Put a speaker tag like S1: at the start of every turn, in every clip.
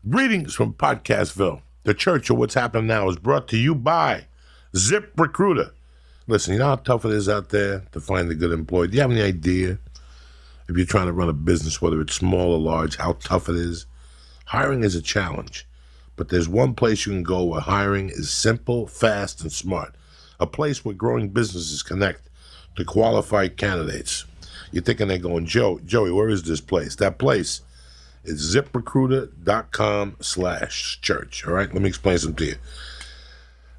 S1: Greetings from Podcastville. The Church of What's Happening Now is brought to you by ZipRecruiter. Listen, you know how tough it is out there to find a good employee? Do you have any idea, if you're trying to run a business, whether it's small or large, how tough it is? Hiring is a challenge, but there's one place you can go where hiring is simple, fast, and smart. A place where growing businesses connect to qualified candidates. You're thinking they're going, Joey, where is this place? That place is ZipRecruiter.com/church. All right, let me explain something to you.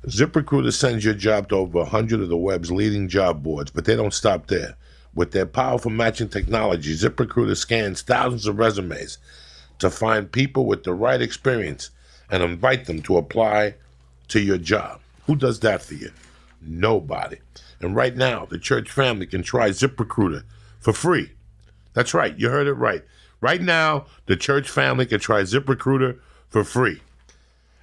S1: ZipRecruiter sends your job to over 100 of the web's leading job boards, but they don't stop there. With their powerful matching technology, ZipRecruiter scans thousands of resumes to find people with the right experience and invite them to apply to your job. Who does that for you? Nobody. And right now, the church family can try ZipRecruiter for free. That's right, you heard it right. Right now, the church family can try ZipRecruiter for free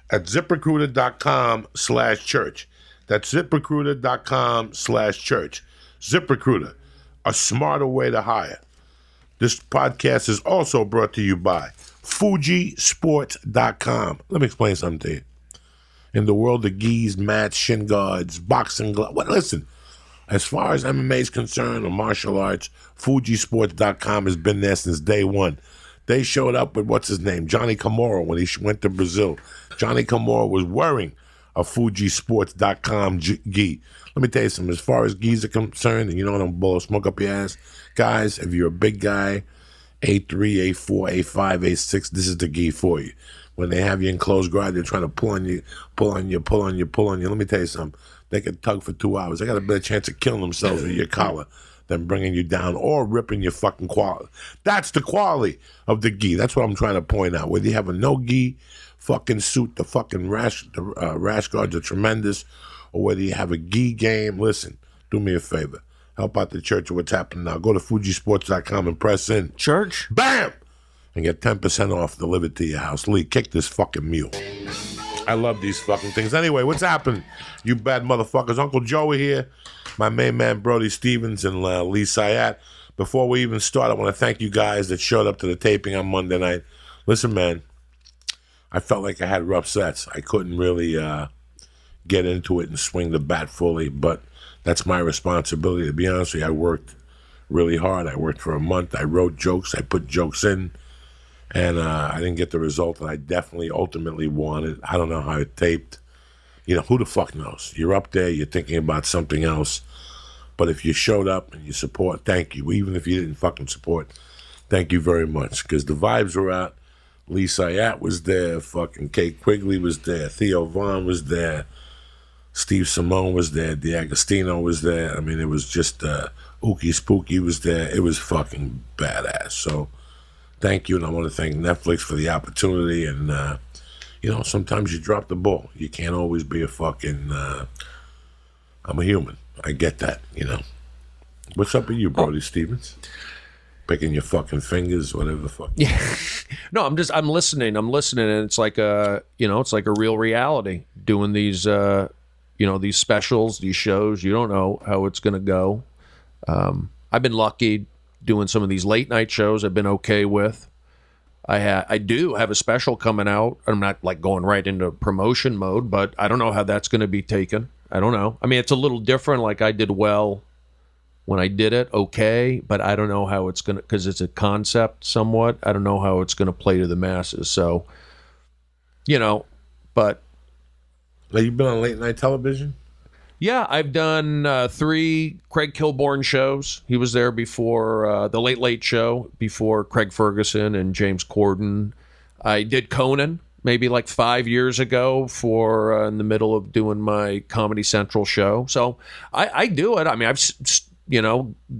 S1: at ZipRecruiter.com/church. That's ZipRecruiter.com/church. ZipRecruiter, a smarter way to hire. This podcast is also brought to you by FujiSports.com. Let me explain something to you. In the world of gis, mats, shin guards, boxing gloves, listen, as far as MMA is concerned or martial arts, FujiSports.com has been there since day one. They showed up with, what's his name, Johnny Kimura, when he went to Brazil. Johnny Kimura was wearing a FujiSports.com gi. Let me tell you something, as far as gis are concerned, and you don't want to blow smoke up your ass, guys, if you're a big guy, A3, A4, A5, A6, this is the gi for you. When they have you in close guard, they're trying to pull on you. Let me tell you something. They can tug for 2 hours. They got a better chance of killing themselves with your collar than bringing you down or ripping your fucking quality. That's the quality of the gi. That's what I'm trying to point out. Whether you have a no gi fucking suit, the fucking rash guards are tremendous, or whether you have a gi game, listen, do me a favor. Help out the church of what's happening now. Go to FujiSports.com and press in.
S2: Church?
S1: Bam! And get 10% off delivered to your house. Lee, kick this fucking mule. I love these fucking things. Anyway, what's happening, you bad motherfuckers? Uncle Joey here, my main man Brody Stevens and Lee Syatt. Before we even start, I want to thank you guys that showed up to the taping on Monday night. Listen, man, I felt like I had rough sets. I couldn't really get into it and swing the bat fully, but that's my responsibility. To be honest with you, I worked really hard. I worked for a month. I wrote jokes. I put jokes in. And I didn't get the result that I definitely ultimately wanted. I don't know how it taped. You know, who the fuck knows? You're up there, you're thinking about something else. But if you showed up and you support, thank you. Even if you didn't fucking support, thank you very much. Because the vibes were out. Lee Syatt was there. Fucking Kate Quigley was there. Theo Vaughn was there. Steve Simone was there. D'Agostino was there. I mean, it was just Ookie Spooky was there. It was fucking badass. So thank you, and I want to thank Netflix for the opportunity. And, you know, sometimes you drop the ball. You can't always be a fucking, I'm a human. I get that, you know. What's up with you, Brody Stevens? Picking your fucking fingers, whatever the fuck.
S2: Yeah. No, I'm listening, and it's like it's like a real reality doing these, these specials, these shows. You don't know how it's going to go. I've been lucky doing some of these late night shows. I've been okay with. I do have a special coming out. I'm not like going right into promotion mode, but I don't know how that's going to be taken. I don't know. I mean, it's a little different. Like I did well when I did it, okay, but I don't know how it's going to, because it's a concept somewhat. I don't know how it's going to play to the masses. So, but.
S1: Have you been on late night television?
S2: Yeah, I've done 3 Craig Kilborn shows. He was there before the Late Late Show, before Craig Ferguson and James Corden. I did Conan maybe like 5 years ago for in the middle of doing my Comedy Central show. So I do it. I mean, I've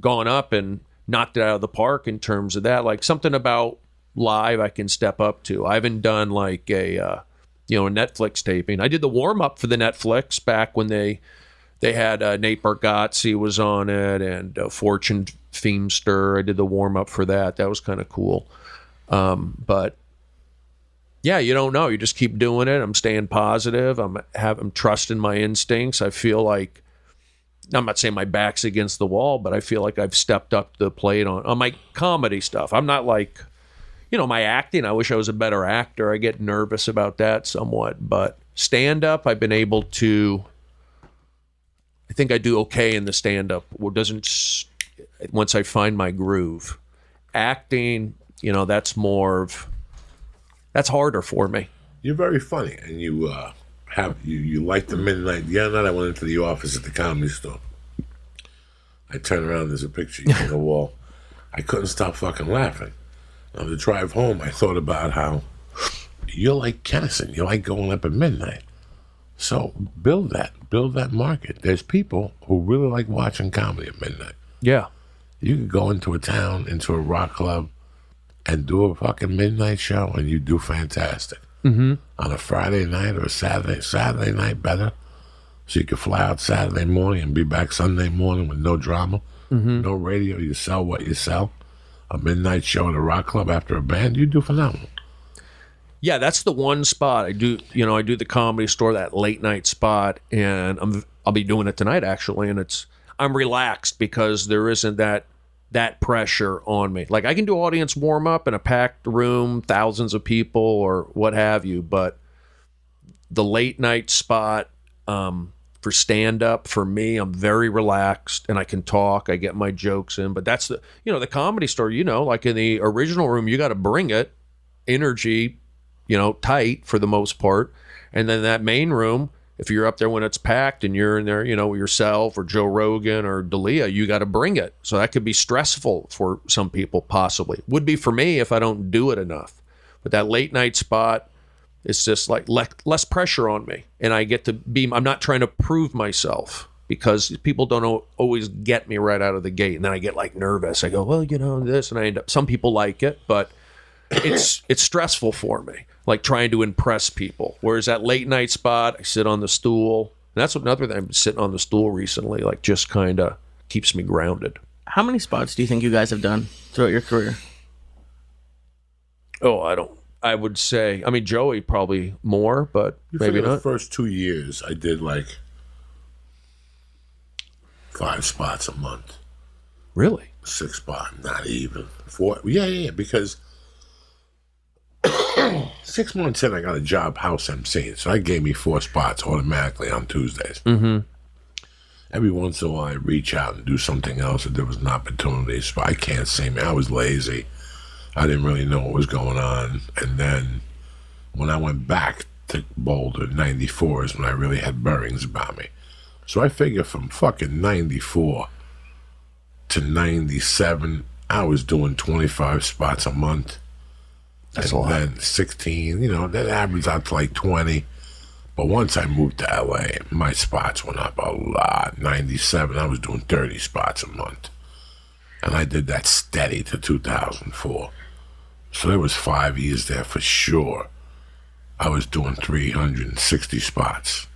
S2: gone up and knocked it out of the park in terms of that. Like something about live I can step up to. I haven't done like a Netflix taping. I did the warm up for the Netflix back when they had Nate Bargatze was on it, and Fortune Feimster. I did the warm up for that. That was kind of cool. But yeah, you don't know. You just keep doing it. I'm staying positive. I'm trusting my instincts. I feel like, I'm not saying my back's against the wall, but I feel like I've stepped up to the plate on my comedy stuff. I'm not like, my acting, I wish I was a better actor. I get nervous about that somewhat. But stand-up, I've been able to, I think I do okay in the stand-up. Once I find my groove. Acting, that's harder for me.
S1: You're very funny, and you you like the midnight. The other night I went into the office at the Comedy Store. I turned around, there's a picture on the wall. I couldn't stop fucking laughing. On the drive home, I thought about how you're like Kennison. You like going up at midnight. So build that market. There's people who really like watching comedy at midnight.
S2: Yeah.
S1: You could go into a town, into a rock club, and do a fucking midnight show, and you do fantastic.
S2: Mm-hmm.
S1: On a Friday night or a Saturday night better, so you could fly out Saturday morning and be back Sunday morning with no drama, no radio. You sell what you sell. A midnight show at a rock club after a band, you do phenomenal.
S2: Yeah, that's the one spot I do. I do the Comedy Store, that late night spot, and I'll be doing it tonight actually, and I'm relaxed because there isn't that pressure on me. Like I can do audience warm up in a packed room, thousands of people or what have you, but the late night spot for stand up for me, I'm very relaxed and I can talk. I get my jokes in, but that's the Comedy Store. Like in the original room, you got to bring it, energy, tight for the most part, and then that main room. If you're up there when it's packed and you're in there, yourself or Joe Rogan or D'Elia, you got to bring it. So that could be stressful for some people, possibly. Would be for me if I don't do it enough. But that late night spot, it's just like less pressure on me. And I get to I'm not trying to prove myself because people don't always get me right out of the gate. And then I get like nervous. I go, well, this, and I end up, some people like it, but it's stressful for me. Like trying to impress people. Whereas that late night spot, I sit on the stool. And that's another thing. I've been sitting on the stool recently, like just kind of keeps me grounded.
S3: How many spots do you think you guys have done throughout your career?
S2: Oh, I would say, Joey probably more, but maybe not.
S1: The first 2 years, I did like 5 spots a month.
S2: Really?
S1: 6 spots, not even 4. Yeah, because 6 months in, I got a job house emceeing, so that gave me 4 spots automatically on Tuesdays.
S2: Mm-hmm.
S1: Every once in a while, I reach out and do something else if there was an opportunity. So I can't say, man, I was lazy. I didn't really know what was going on. And then when I went back to Boulder, 94 is when I really had bearings about me. So I figure from fucking 94 to 97, I was doing 25 spots a month.
S2: That's
S1: and
S2: a lot.
S1: Then 16, that averaged out to like 20. But once I moved to LA, my spots went up a lot. 97, I was doing 30 spots a month. And I did that steady to 2004. So there was 5 years there for sure. I was doing 360 spots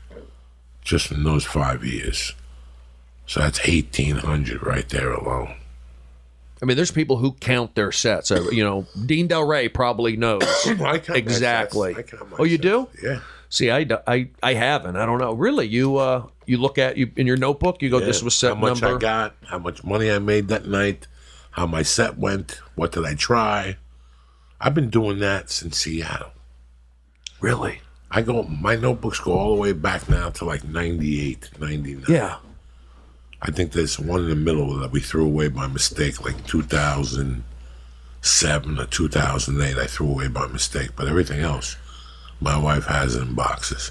S1: just in those 5 years. So that's 1,800 right there alone.
S2: There's people who count their sets. Dean Del Rey probably knows
S1: I count
S2: exactly.
S1: my sets.
S2: Oh, you do?
S1: Yeah.
S2: See, I haven't. I don't know. Really, you look at in your notebook. You go, this was set
S1: how much
S2: number.
S1: I got, how much money I made that night, how my set went, what did I try. I've been doing that since Seattle.
S2: Really?
S1: My notebooks go all the way back now to like 98, 99.
S2: Yeah.
S1: I think there's one in the middle that we threw away by mistake, like 2007 or 2008. I threw away by mistake, but everything else, my wife has it in boxes.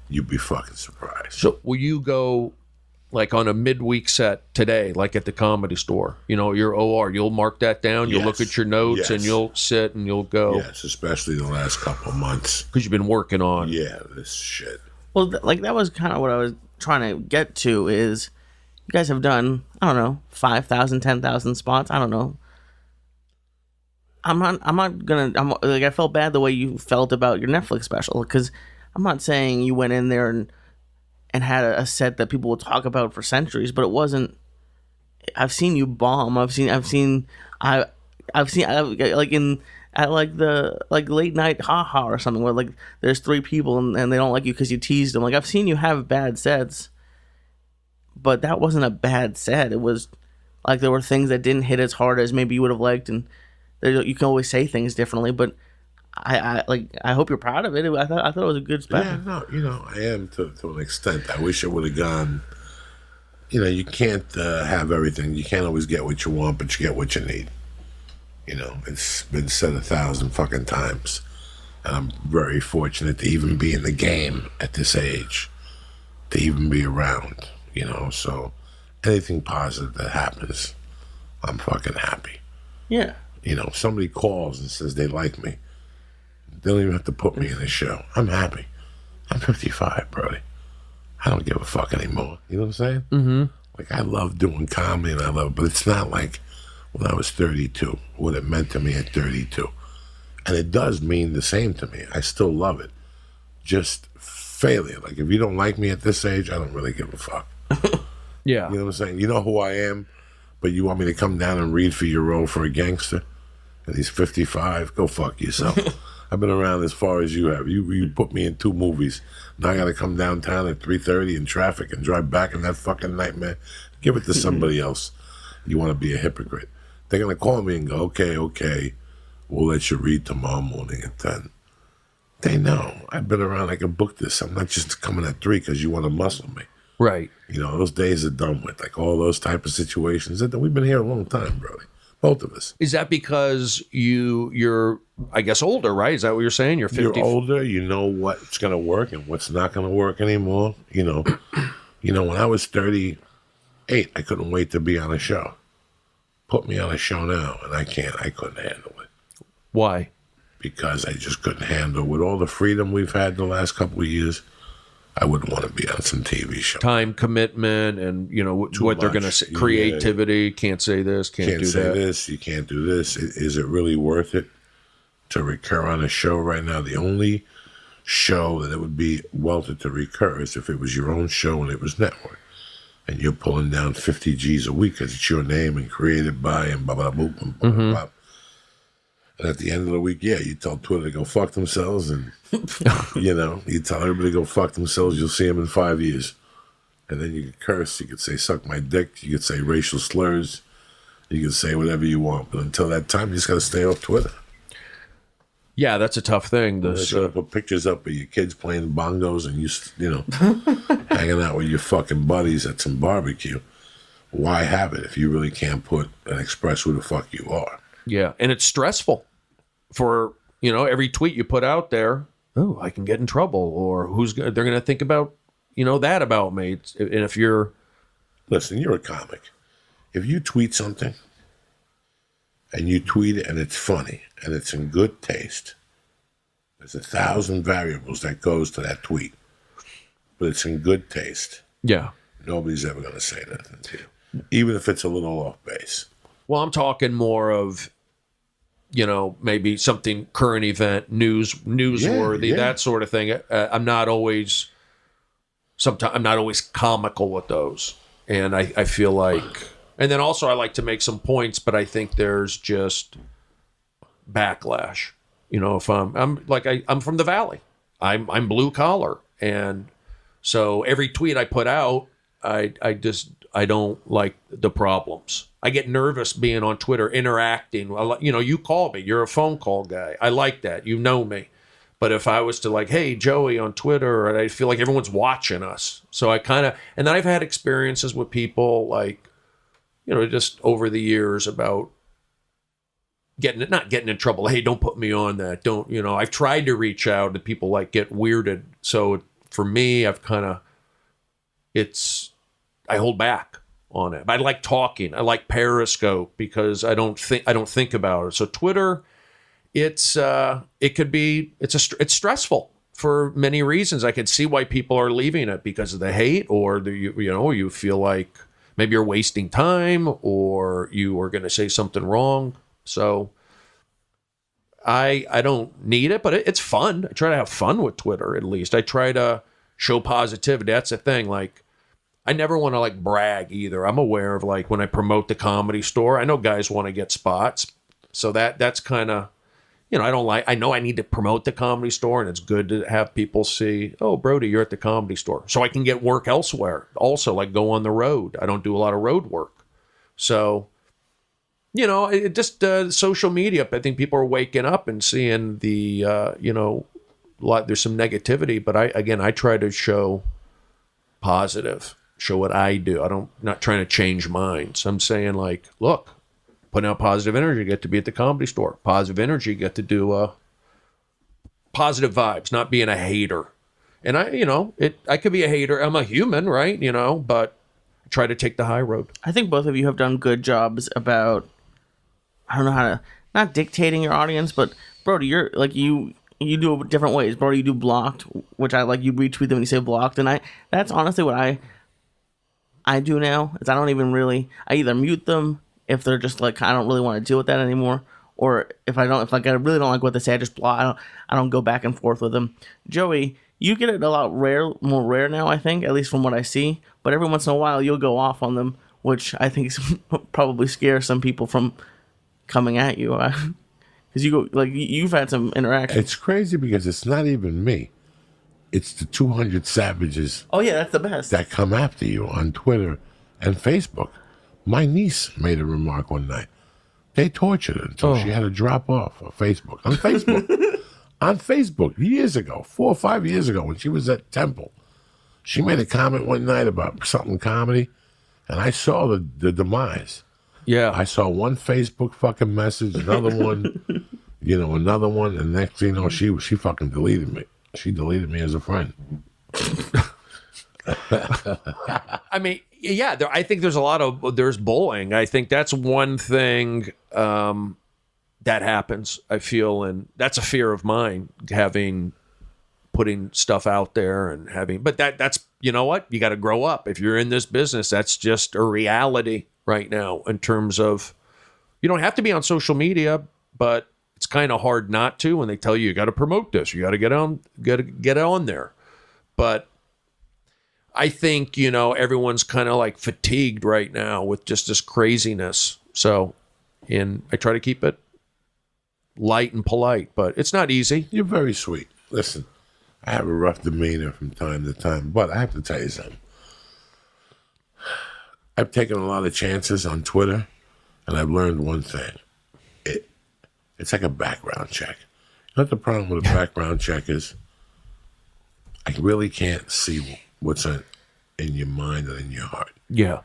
S1: You'd be fucking surprised.
S2: So will you go like on a midweek set today, like at the Comedy Store? Your OR, you'll mark that down. You'll look at your notes and you'll sit and you'll go.
S1: Yes, especially the last couple of months.
S2: Because you've been working on.
S1: Yeah, this shit.
S3: Well, that was kind of what I was trying to get to is you guys have done, 5,000, 10,000 spots. I don't know. I felt bad the way you felt about your Netflix special because I'm not saying you went in there and had a set that people will talk about for centuries, but it wasn't. I've seen you bomb. I've seen like the late night haha or something where like there's 3 people and they don't like you because you teased them. Like I've seen you have bad sets, but that wasn't a bad set. It was like there were things that didn't hit as hard as maybe you would have liked, and You can always say things differently, but I hope you're proud of it. I thought it was a good special.
S1: Yeah, no, I am to an extent. I wish it would have gone. You can't have everything. You can't always get what you want, but you get what you need. It's been said 1,000 fucking times. And I'm very fortunate to even be in the game at this age, to even be around, so anything positive that happens, I'm fucking happy.
S3: Yeah.
S1: If somebody calls and says they like me, they don't even have to put me in a show. I'm happy. I'm 55, Brody. I don't give a fuck anymore. You know what I'm saying?
S2: Mm-hmm.
S1: Like, I love doing comedy and I love it, but it's not like when I was 32, what it meant to me at 32. And it does mean the same to me. I still love it. Just failure. Like, if you don't like me at this age, I don't really give a fuck.
S2: Yeah.
S1: You know what I'm saying? You know who I am, but you want me to come down and read for your role for a gangster? And he's 55? Go fuck yourself. I've been around as far as you have. You put me in 2 movies. Now I got to come downtown at 3:30 in traffic and drive back in that fucking nightmare. Give it to somebody else. You want to be a hypocrite. They're going to call me and go, okay, we'll let you read tomorrow morning at 10. They know. I've been around. I can book this. I'm not just coming at 3 because you want to muscle me.
S2: Right.
S1: Those days are done with. Like all those type of situations. We've been here a long time, Brody. Both of us.
S2: Is that because you're, I guess, older, right? Is that what you're saying? You're 50.
S1: You're older. You know what's going to work and what's not going to work anymore. When I was 38, I couldn't wait to be on a show. Put me on a show now, and I couldn't handle it.
S2: Why?
S1: Because I just couldn't handle with all the freedom we've had the last couple of years. I wouldn't want to be on some TV show.
S2: Time commitment and, what they're going to say. Creativity. Can't say this. Can't do
S1: say
S2: that.
S1: this. You can't do this. Is it really worth it to recur on a show right now? The only show that it would be worth it to recur is if it was your own show and it was network. And you're pulling down 50 G's a week because it's your name and created by and blah, blah, blah, blah, blah,
S2: Mm-hmm.
S1: blah. And at the end of the week, you tell Twitter to go fuck themselves and, you tell everybody to go fuck themselves. You'll see them in 5 years. And then you could curse. You could say, suck my dick. You could say racial slurs. You can say whatever you want. But until that time, you just got to stay off Twitter.
S2: Yeah, that's a tough thing.
S1: They're going to put pictures up of your kids playing bongos and hanging out with your fucking buddies at some barbecue. Why have it if you really can't put and express who the fuck you are?
S2: Yeah, and it's stressful for, every tweet you put out there. Oh, I can get in trouble, or they're going to think about, that about me. And if you're...
S1: Listen, you're a comic. If you tweet something and you tweet it and it's funny and it's in good taste, there's 1,000 variables that goes to that tweet, but it's in good taste.
S2: Yeah.
S1: Nobody's ever going to say nothing to you, even if it's a little off base.
S2: Well, I'm talking more of, maybe something current event, newsworthy, that sort of thing. I'm not always comical with those. And I feel like, and then also I like to make some points, but I think there's just backlash. If I'm from the Valley, I'm blue collar. And so every tweet I put out, I don't like the problems. I get nervous being on Twitter, interacting. You call me. You're a phone call guy. I like that. You know me. But if I was to hey, Joey on Twitter, I feel like everyone's watching us. So I and then I've had experiences with people just over the years about not getting in trouble. Hey, don't put me on that. Don't, I've tried to reach out and people get weirded. So for me, I've I hold back on it. But I like talking. I like Periscope because I don't think about it. So Twitter, it's stressful for many reasons. I can see why people are leaving it because of the hate, or you feel like maybe you're wasting time, or you are going to say something wrong. So I don't need it, but it's fun. I try to have fun with Twitter. At least I try to show positivity. That's the thing. I never want to brag either. I'm aware of when I promote the Comedy Store, I know guys want to get spots. So that's kind of, I know I need to promote the Comedy Store, and it's good to have people see, oh, Brody, you're at the Comedy Store. So I can get work elsewhere. Also, go on the road. I don't do a lot of road work. So, just social media. I think people are waking up and seeing the, there's some negativity, but I try to show positive, show what I do. Not trying to change minds. I'm saying like, look, putting out positive energy, get to be at the Comedy Store. Positive energy, get to do positive vibes, not being a hater. And I could be a hater. I'm a human, right? But I try to take the high road.
S3: I think both of you have done good jobs about, I don't know how to, not dictating your audience, but Brody, you're like, you do it different ways. Brody, you do blocked, which I like. You retweet them when you say blocked, and that's honestly what I do now. Is I either mute them if they're just like, I don't really want to deal with that anymore, or if I really don't like what they say, I just block. I don't go back and forth with them. Joey, you get it a lot more rare now, I think, at least from what I see. But every once in a while, you'll go off on them, which I think probably scares some people from coming at you. Because you've had some interaction.
S1: It's crazy because it's not even me. It's the 200 savages.
S3: Oh yeah, that's the best.
S1: That come after you on Twitter and Facebook. My niece made a remark one night. They tortured her until she had to drop off of Facebook. On Facebook. On Facebook, years ago, 4 or 5 years ago, when she was at Temple. She made a comment one night about something comedy, and I saw the demise.
S2: Yeah.
S1: I saw one Facebook fucking message, another one, another one, and next thing you know, she fucking deleted me. She deleted me as a friend.
S2: I mean, yeah, I think there's bullying. I think that's one thing that happens, I feel, and that's a fear of mine, putting stuff out there and but that's, you know what? You got to grow up. If you're in this business, that's just a reality right now in terms of, you don't have to be on social media, but it's kind of hard not to when they tell you got to promote this, you got to get on there. But I think, everyone's kind of like fatigued right now with just this craziness. So, I try to keep it light and polite, but it's not easy.
S1: You're very sweet. Listen, I have a rough demeanor from time to time, but I have to tell you something. I've taken a lot of chances on Twitter, and I've learned one thing. It's like a background check. You know what the problem with a background check is? I really can't see what's in your mind and in your heart.
S2: Yeah.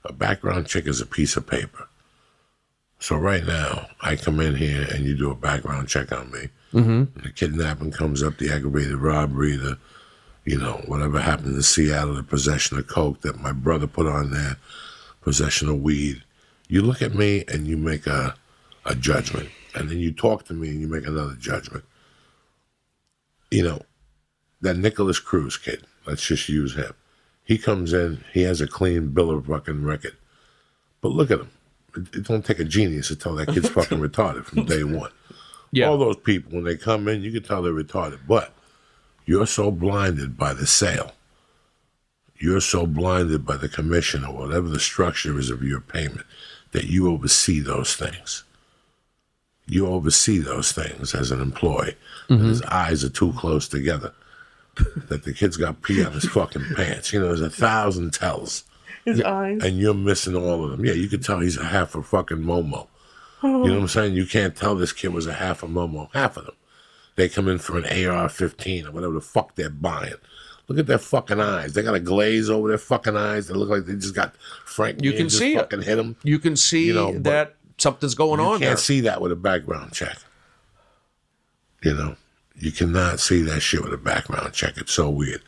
S1: A background check is a piece of paper. So right now, I come in here and you do a background check on me. Mm-hmm. The kidnapping comes up, the aggravated robbery, whatever happened in Seattle, the possession of coke that my brother put on there, possession of weed. You look at me and you make a judgment. And then you talk to me and you make another judgment. That Nicholas Cruz kid, let's just use him. He comes in, he has a clean bill of fucking record. But look at him. It don't take a genius to tell that kid's fucking retarded from day one. Yeah. All those people, when they come in, you can tell they're retarded. But you're so blinded by the sale. You're so blinded by the commission or whatever the structure is of your payment that you oversee those things. You oversee those things as an employee. Mm-hmm. His eyes are too close together. That the kid's got pee on his fucking pants. There's 1,000 tells.
S3: His eyes.
S1: And you're missing all of them. Yeah, you could tell he's a half a fucking Momo. You know what I'm saying? You can't tell this kid was a half a Momo. Half of them. They come in for an AR-15 or whatever the fuck they're buying. Look at their fucking eyes. They got a glaze over their fucking eyes. They look like they just got Frank.
S2: You can see
S1: fucking hit them.
S2: You can see that something's going on there.
S1: You can't see that with a background check. You cannot see that shit with a background check. It's so weird.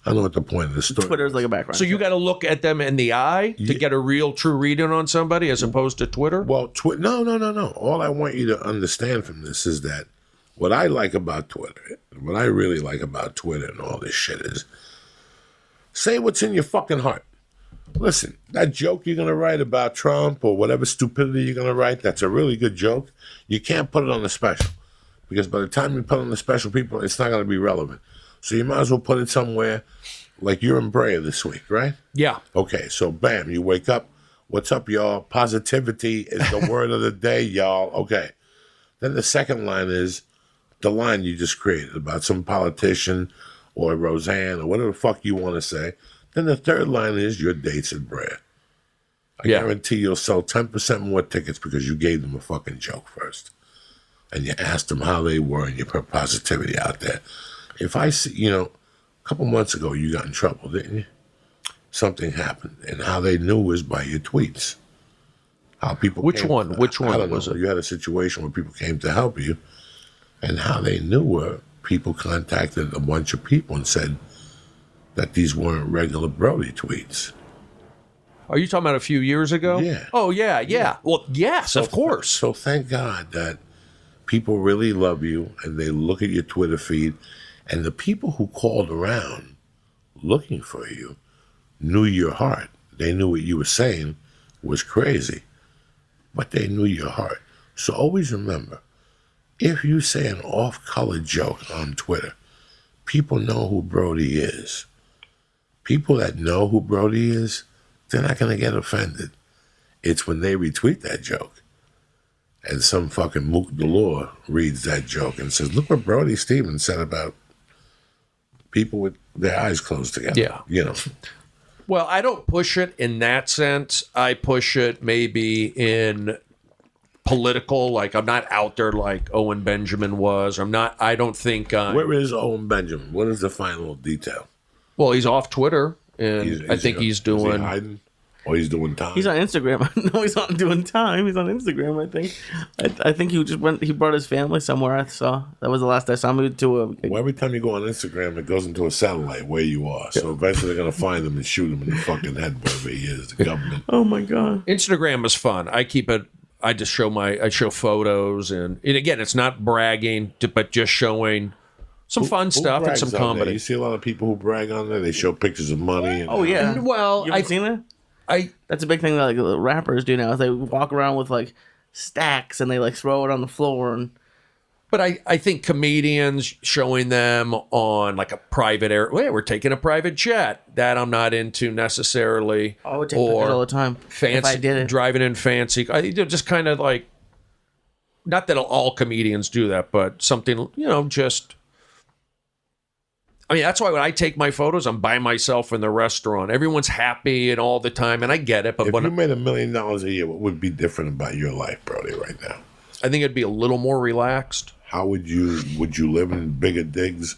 S1: I don't know what the point of the story.
S3: Twitter's like a background.
S2: So you got to look at them in the eye to get a real, true reading on somebody, as opposed to Twitter.
S1: Well, no. All I want you to understand from this is that what I like about Twitter, what I really like about Twitter and all this shit is, say what's in your fucking heart. Listen, that joke you're gonna write about Trump or whatever stupidity you're gonna write, that's a really good joke. You can't put it on the special because by the time you put it on the special, people, it's not gonna be relevant. So you might as well put it somewhere, like you're in prayer this week, right?
S2: Yeah.
S1: Okay, so bam, you wake up. What's up, y'all? Positivity is the word of the day, y'all. Okay. Then the second line is the line you just created about some politician or Roseanne or whatever the fuck you want to say. Then the third line is your dates and prayer. I guarantee you'll sell 10% more tickets because you gave them a fucking joke first. And you asked them how they were and you put positivity out there. If I see, a couple months ago you got in trouble, didn't you? Something happened. And how they knew was by your tweets. How people
S2: Which
S1: came,
S2: one? Which one
S1: I don't
S2: was
S1: know.
S2: it?
S1: You had a situation where people came to help you. And how they knew were people contacted a bunch of people and said that these weren't regular Brody tweets.
S2: Are you talking about a few years ago?
S1: Yeah.
S2: Oh, yeah. Well, yes, of course.
S1: So thank God that people really love you and they look at your Twitter feed. And the people who called around looking for you knew your heart. They knew what you were saying was crazy, but they knew your heart. So always remember, if you say an off-color joke on Twitter, people know who Brody is. People that know who Brody is, they're not going to get offended. It's when they retweet that joke and some fucking mook galore reads that joke and says, look what Brody Stevens said about people with their eyes closed together.
S2: Yeah. Well, I don't push it in that sense. I push it maybe in political, like I'm not out there like Owen Benjamin was. I don't think...
S1: Where is Owen Benjamin? What is the final detail?
S2: Well, he's off Twitter. And I think he's doing...
S1: Is he hiding? Or he's doing time?
S3: He's on Instagram. No, he's not doing time. He's on Instagram, I think. I think he brought his family somewhere, I saw. That was the last I saw him to a...
S1: Well, every time you go on Instagram, it goes into a satellite where you are. So eventually they're going to find him and shoot him in the fucking head wherever he is, the government.
S3: Oh, my God.
S2: Instagram is fun. I keep it... I just show photos. And again, it's not bragging, but just showing... some fun stuff and some comedy.
S1: You see a lot of people who brag on there. They show pictures of money. And,
S3: Oh, yeah.
S2: Well,
S3: I've seen that. That's a big thing that like the rappers do now. Is they walk around with like stacks and they like throw it on the floor.
S2: But I think comedians showing them on like a private air. Well, we're taking a private jet. That I'm not into necessarily.
S3: I would take pictures all the time.
S2: Fancy,
S3: if I did it.
S2: Driving in fancy. Just kind of like, not that all comedians do that, but something, just. I mean, that's why when I take my photos, I'm by myself in the restaurant. Everyone's happy and all the time, and I get it. But
S1: if you made $1 million a year, what would be different about your life, Brody, right now?
S2: I think it'd be a little more relaxed.
S1: How would you live in bigger digs?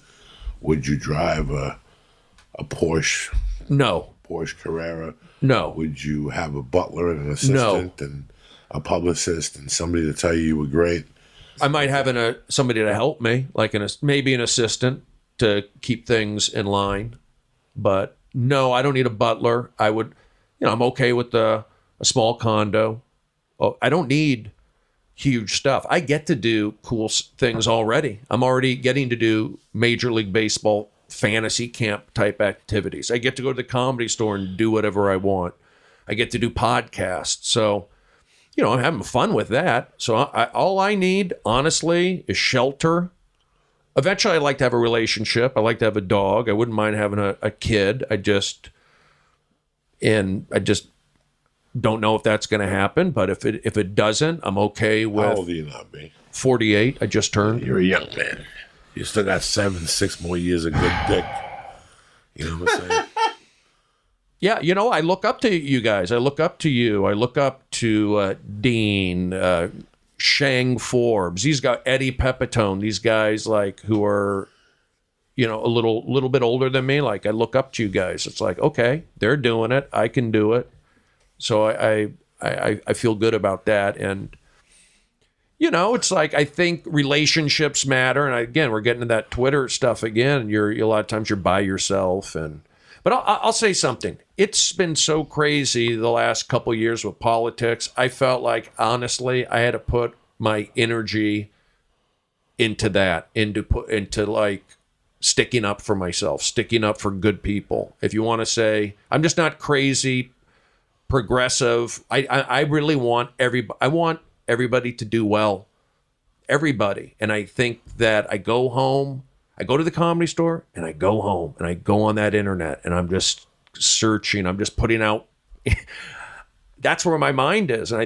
S1: Would you drive a Porsche?
S2: No.
S1: Porsche Carrera?
S2: No.
S1: Would you have a butler and an assistant and a publicist and somebody to tell you were great?
S2: I might have somebody to help me, like maybe an assistant to keep things in line. But no, I don't need a butler. I would, I'm okay with a small condo. Oh, I don't need huge stuff. I get to do cool things already. I'm already getting to do Major League Baseball fantasy camp type activities. I get to go to the Comedy Store and do whatever I want. I get to do podcasts. So, I'm having fun with that. So all I need, honestly, is shelter. Eventually, I'd like to have a relationship. I'd like to have a dog. I wouldn't mind having a kid. I just don't know if that's going to happen. But if it doesn't, I'm okay with.
S1: How old are you now, B?
S2: 48. I just turned.
S1: You're a young man. You still got 6 more years of good dick. You know what I'm saying?
S2: Yeah, I look up to you guys. I look up to you. I look up to Dean, Shang Forbes. These guys, Eddie Pepitone. These guys who are, a little bit older than me. Like I look up to you guys. It's like, okay, they're doing it. I can do it. So I feel good about that. And it's like I think relationships matter. And again, we're getting to that Twitter stuff again. You're a lot of times you're by yourself. But I'll say something. It's been so crazy the last couple of years with politics. I felt like, honestly, I had to put my energy into that, into like sticking up for myself, sticking up for good people. If you want to say, I'm just not crazy, progressive. I really want everybody to do well. Everybody. And I think that I go home, I go to the Comedy Store, and I go home, and I go on that internet, and I'm just searching. I'm just putting out. That's where my mind is, and I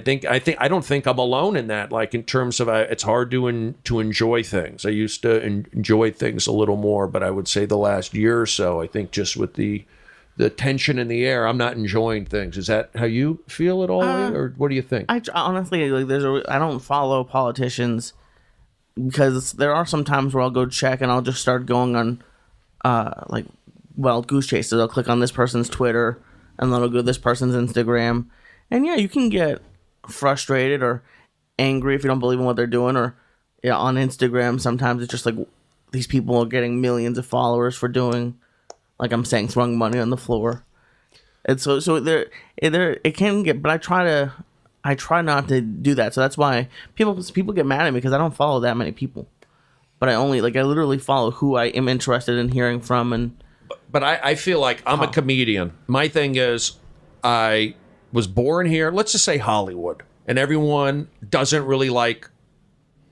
S2: don't think I'm alone in that. Like in terms of, it's hard to enjoy things. I used to enjoy things a little more, but I would say the last year or so, I think just with the the tension in the air, I'm not enjoying things. Is that how you feel at all, or what do you think?
S3: I honestly, like, I don't follow politicians because there are some times where I'll go check and I'll just start going on, like, wild goose chases. I'll click on this person's Twitter and then I'll go to this person's Instagram. And yeah, you can get frustrated or angry if you don't believe in what they're doing. Or on Instagram, sometimes it's just like these people are getting millions of followers for doing, like I'm saying, throwing money on the floor. And so there it can get, but I try not to do that. So that's why people get mad at me because I don't follow that many people. But I literally follow who I am interested in hearing from. And
S2: but I feel like I'm a comedian. My thing is, I was born here. Let's just say Hollywood, and everyone doesn't really like.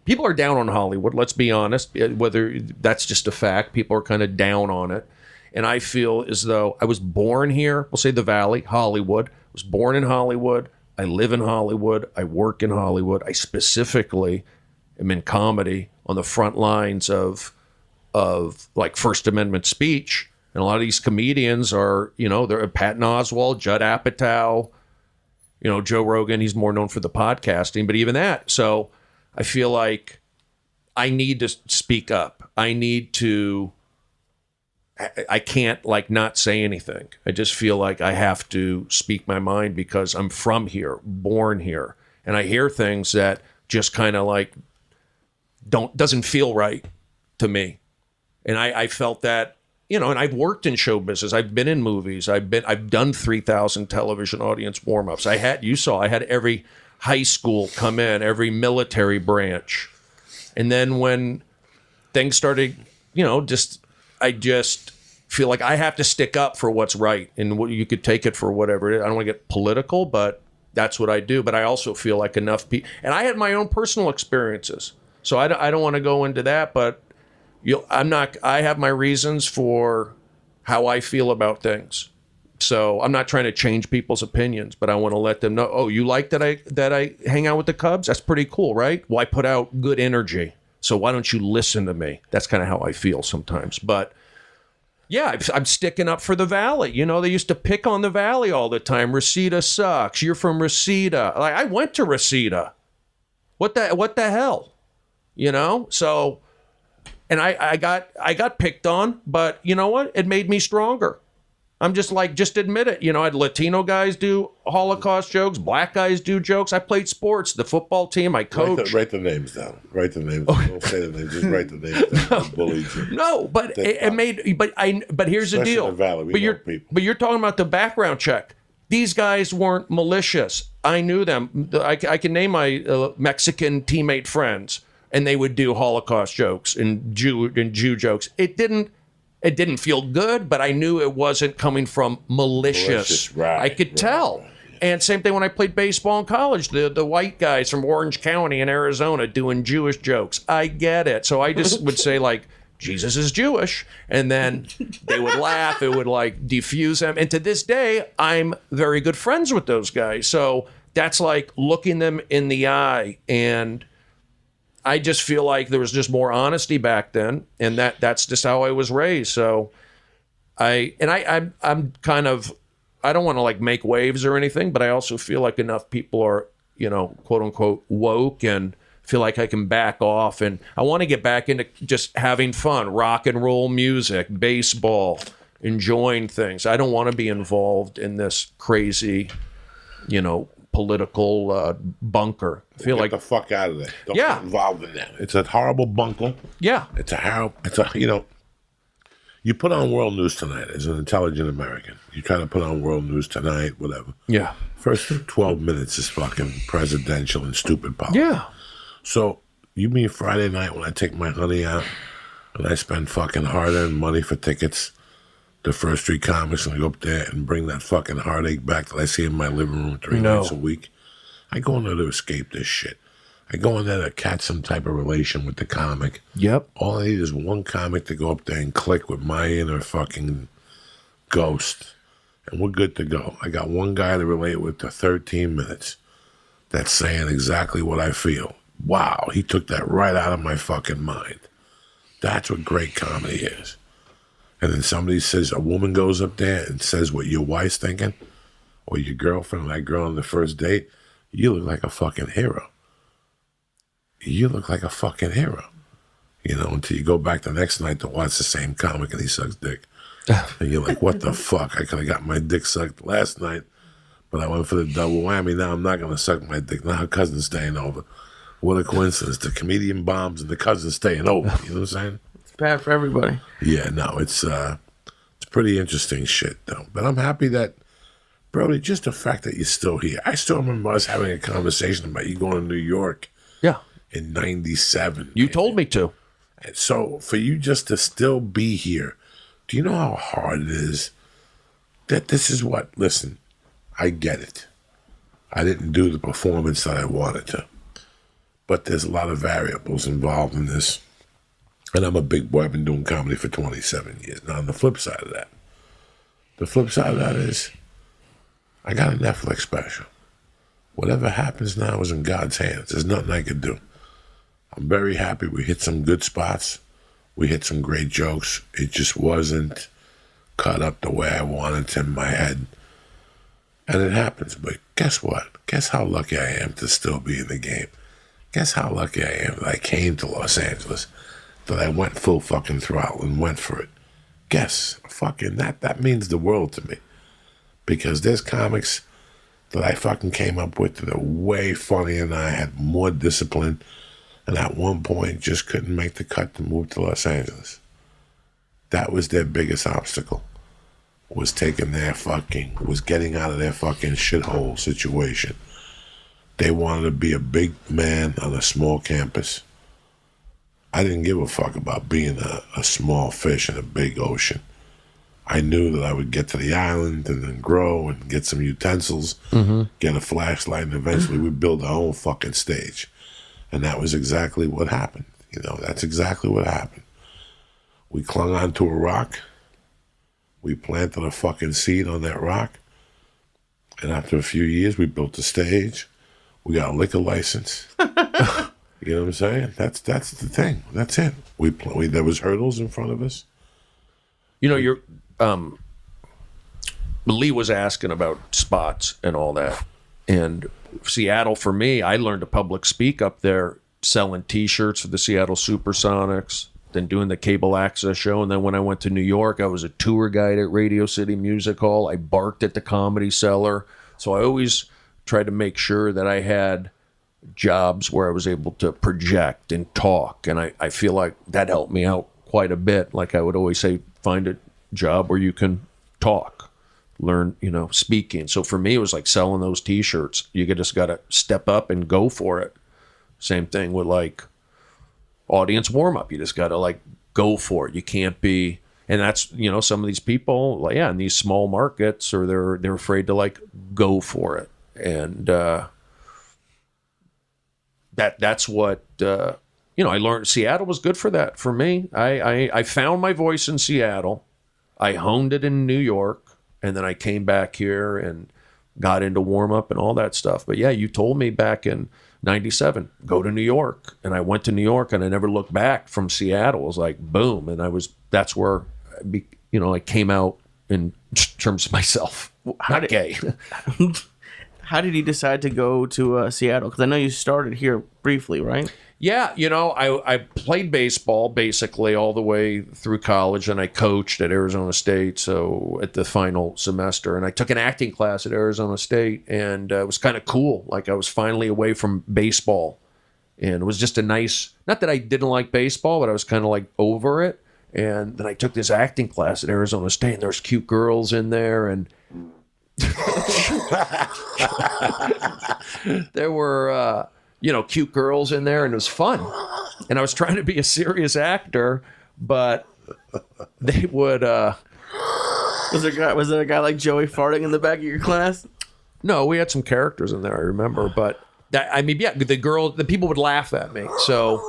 S2: People are down on Hollywood. Let's be honest. Whether that's just a fact, people are kind of down on it. And I feel as though I was born here. We'll say the Valley, Hollywood. I was born in Hollywood. I live in Hollywood. I work in Hollywood. I specifically am in comedy on the front lines of like First Amendment speech. And a lot of these comedians are, they're Patton Oswalt, Judd Apatow, Joe Rogan. He's more known for the podcasting, but even that. So I feel like I need to speak up. I can't like not say anything. I just feel like I have to speak my mind because I'm from here, born here. And I hear things that just kind of like doesn't feel right to me. And I felt that, and I've worked in show business. I've been in movies. I've done 3,000 television audience warm-ups. I had every high school come in, every military branch. And then when things started, I just feel like I have to stick up for what's right, and you could take it for whatever it is. I don't want to get political, but that's what I do. But I also feel like enough people, and I had my own personal experiences, so I don't want to go into that. But I have my reasons for how I feel about things. So I'm not trying to change people's opinions, but I want to let them know, oh, you like that I hang out with the Cubs? That's pretty cool, right? Well, I put out good energy. So why don't you listen to me? That's kind of how I feel sometimes. But yeah, I'm sticking up for the Valley. They used to pick on the Valley all the time. Reseda sucks. You're from Reseda. Like, I went to Reseda. What the hell? So, and I got picked on, but you know what? It made me stronger. I'm just admit it. I had Latino guys do Holocaust jokes, black guys do jokes. I played sports, the football team, I coached.
S1: Write the names down. Write the names down. Don't say the names. Just write the names down. Bullies.
S2: No, but it made. But here's the deal.
S1: In the Valley,
S2: but you're talking about the background check. These guys weren't malicious. I knew them. I can name my Mexican teammate friends, and they would do Holocaust jokes and Jew jokes. It didn't feel good, but I knew it wasn't coming from malicious.
S1: Right,
S2: I could tell. Right. And same thing when I played baseball in college. The white guys from Orange County in Arizona doing Jewish jokes. I get it. So I just would say, like, Jesus is Jewish. And then they would laugh. It would, like, diffuse them. And to this day, I'm very good friends with those guys. So that's like looking them in the eye. And I just feel like there was just more honesty back then, and that's just how I was raised. So I'm kind of, I don't want to like make waves or anything, but I also feel like enough people are, quote unquote woke, and feel like I can back off, and I want to get back into just having fun, rock and roll music, baseball, enjoying things. I don't want to be involved in this crazy, political bunker. I feel
S1: Get
S2: like
S1: the fuck out of there. Don't get involved in that. It's a horrible bunker.
S2: Yeah.
S1: You put on world news tonight as an intelligent American. You try to put on world news tonight, whatever.
S2: Yeah.
S1: First 12 minutes is fucking presidential and stupid politics.
S2: Yeah.
S1: So you mean Friday night when I take my honey out and I spend fucking hard-earned money for tickets to First Street Comics, and I go up there and bring that fucking heartache back that I see in my living room 3 nights a week. I go in there to escape this shit. I go in there to catch some type of relation with the comic.
S2: Yep.
S1: All I need is one comic to go up there and click with my inner fucking ghost, and we're good to go. I got one guy to relate with for 13 minutes that's saying exactly what I feel. Wow, he took that right out of my fucking mind. That's what great comedy is. and then somebody says, a woman goes up there and says what your wife's thinking, or your girlfriend, that girl on the first date, you look like a fucking hero. You look like a fucking hero. You know, until you go back the next night to watch the same comic and he sucks dick. And you're like, what the fuck? I could have got my dick sucked last night, but I went for the double whammy. Now I'm not going to suck my dick. Now her cousin's staying over. What a coincidence. The comedian bombs and the cousin's staying over. You know what I'm saying?
S3: It's bad for everybody.
S1: Yeah, no, it's pretty interesting shit, though. But I'm happy that, Brody, just the fact that you're still here. I still remember us having a conversation about you going to New York
S2: Yeah.
S1: in 97.
S2: You told me to.
S1: And so for you just to still be here, do you know how hard it is? That this is what, listen, I get it. I didn't do the performance that I wanted to. But there's a lot of variables involved in this. And I'm a big boy. I've been doing comedy for 27 years. Now, on the flip side of that, is I got a Netflix special. Whatever happens now is in God's hands. There's nothing I could do. I'm very happy we hit some good spots. We hit some great jokes. It just wasn't cut up the way I wanted to in my head. And it happens. But guess what? Guess how lucky I am to still be in the game. Guess how lucky I am that I came to Los Angeles, that I went full fucking throttle and went for it. Guess, fucking, that means the world to me. Because there's comics that I fucking came up with that are way funnier than I, had more discipline, and at one point just couldn't make the cut to move to Los Angeles. That was their biggest obstacle, was getting out of their fucking shithole situation. They wanted to be a big man on a small campus. I didn't give a fuck about being a small fish in a big ocean. I knew that I would get to the island and then grow and get some utensils, get a flashlight, and eventually we'd build our own fucking stage. And that was exactly what happened. You know, that's exactly what happened. We clung onto a rock. We planted a fucking seed on that rock. And after a few years, we built a stage. We got a liquor license. You know what I'm saying? That's the thing. That's it. There was hurdles in front of us.
S2: You know, you're Lee was asking about spots and all that. And Seattle, for me, I learned to public speak up there, selling T-shirts for the Seattle Supersonics, then doing the cable access show. And then when I went to New York, I was a tour guide at Radio City Music Hall. I barked at the Comedy Cellar. So I always tried to make sure that I had jobs where I was able to project and talk. And I feel like that helped me out quite a bit. Like I would always say, find a job where you can talk, learn, speaking. So for me, it was like selling those T-shirts. You just got to step up and go for it. Same thing with like audience warm-up. You just got to like go for it. You can't be, and that's, some of these people, like, yeah, in these small markets, or they're afraid to like go for it. And that's what I learned. Seattle was good for that for me. I found my voice in Seattle. I honed it in New York, and then I came back here and got into warm up and all that stuff. But yeah, you told me back in 97, go to New York, and I went to New York, and I never looked back from Seattle. It was like boom, and that's where I came out in terms of myself. Not gay.
S3: How did you decide to go to Seattle? Because I know you started here briefly, right?
S2: Yeah, I played baseball basically all the way through college, and I coached at Arizona State, so at the final semester. And I took an acting class at Arizona State, and it was kind of cool. Like I was finally away from baseball, and it was just a nice, not that I didn't like baseball, but I was kind of like over it. And then I took this acting class at Arizona State, and there's cute girls in there, and there were cute girls in there, and it was fun. And I was trying to be a serious actor, but they would
S3: Was there a guy like Joey farting in the back of your class?
S2: No, we had some characters in there, I remember, but the people would laugh at me. So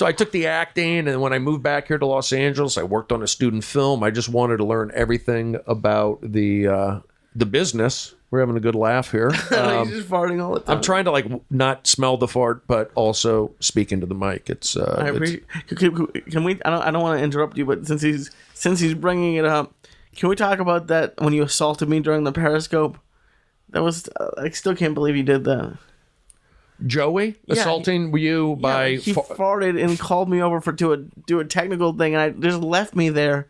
S2: I took the acting, and when I moved back here to Los Angeles, I worked on a student film. I just wanted to learn everything about the business, We're having a good laugh here.
S3: He's just farting all the time.
S2: I'm trying to like not smell the fart, but also speak into the mic. It's.
S3: I appreciate. Can we? I don't want to interrupt you, but since he's bringing it up, can we talk about that when you assaulted me during the Periscope? That was. I still can't believe you did that.
S2: Joey assaulting you by
S3: he farted and called me over to do a technical thing, and I just left me there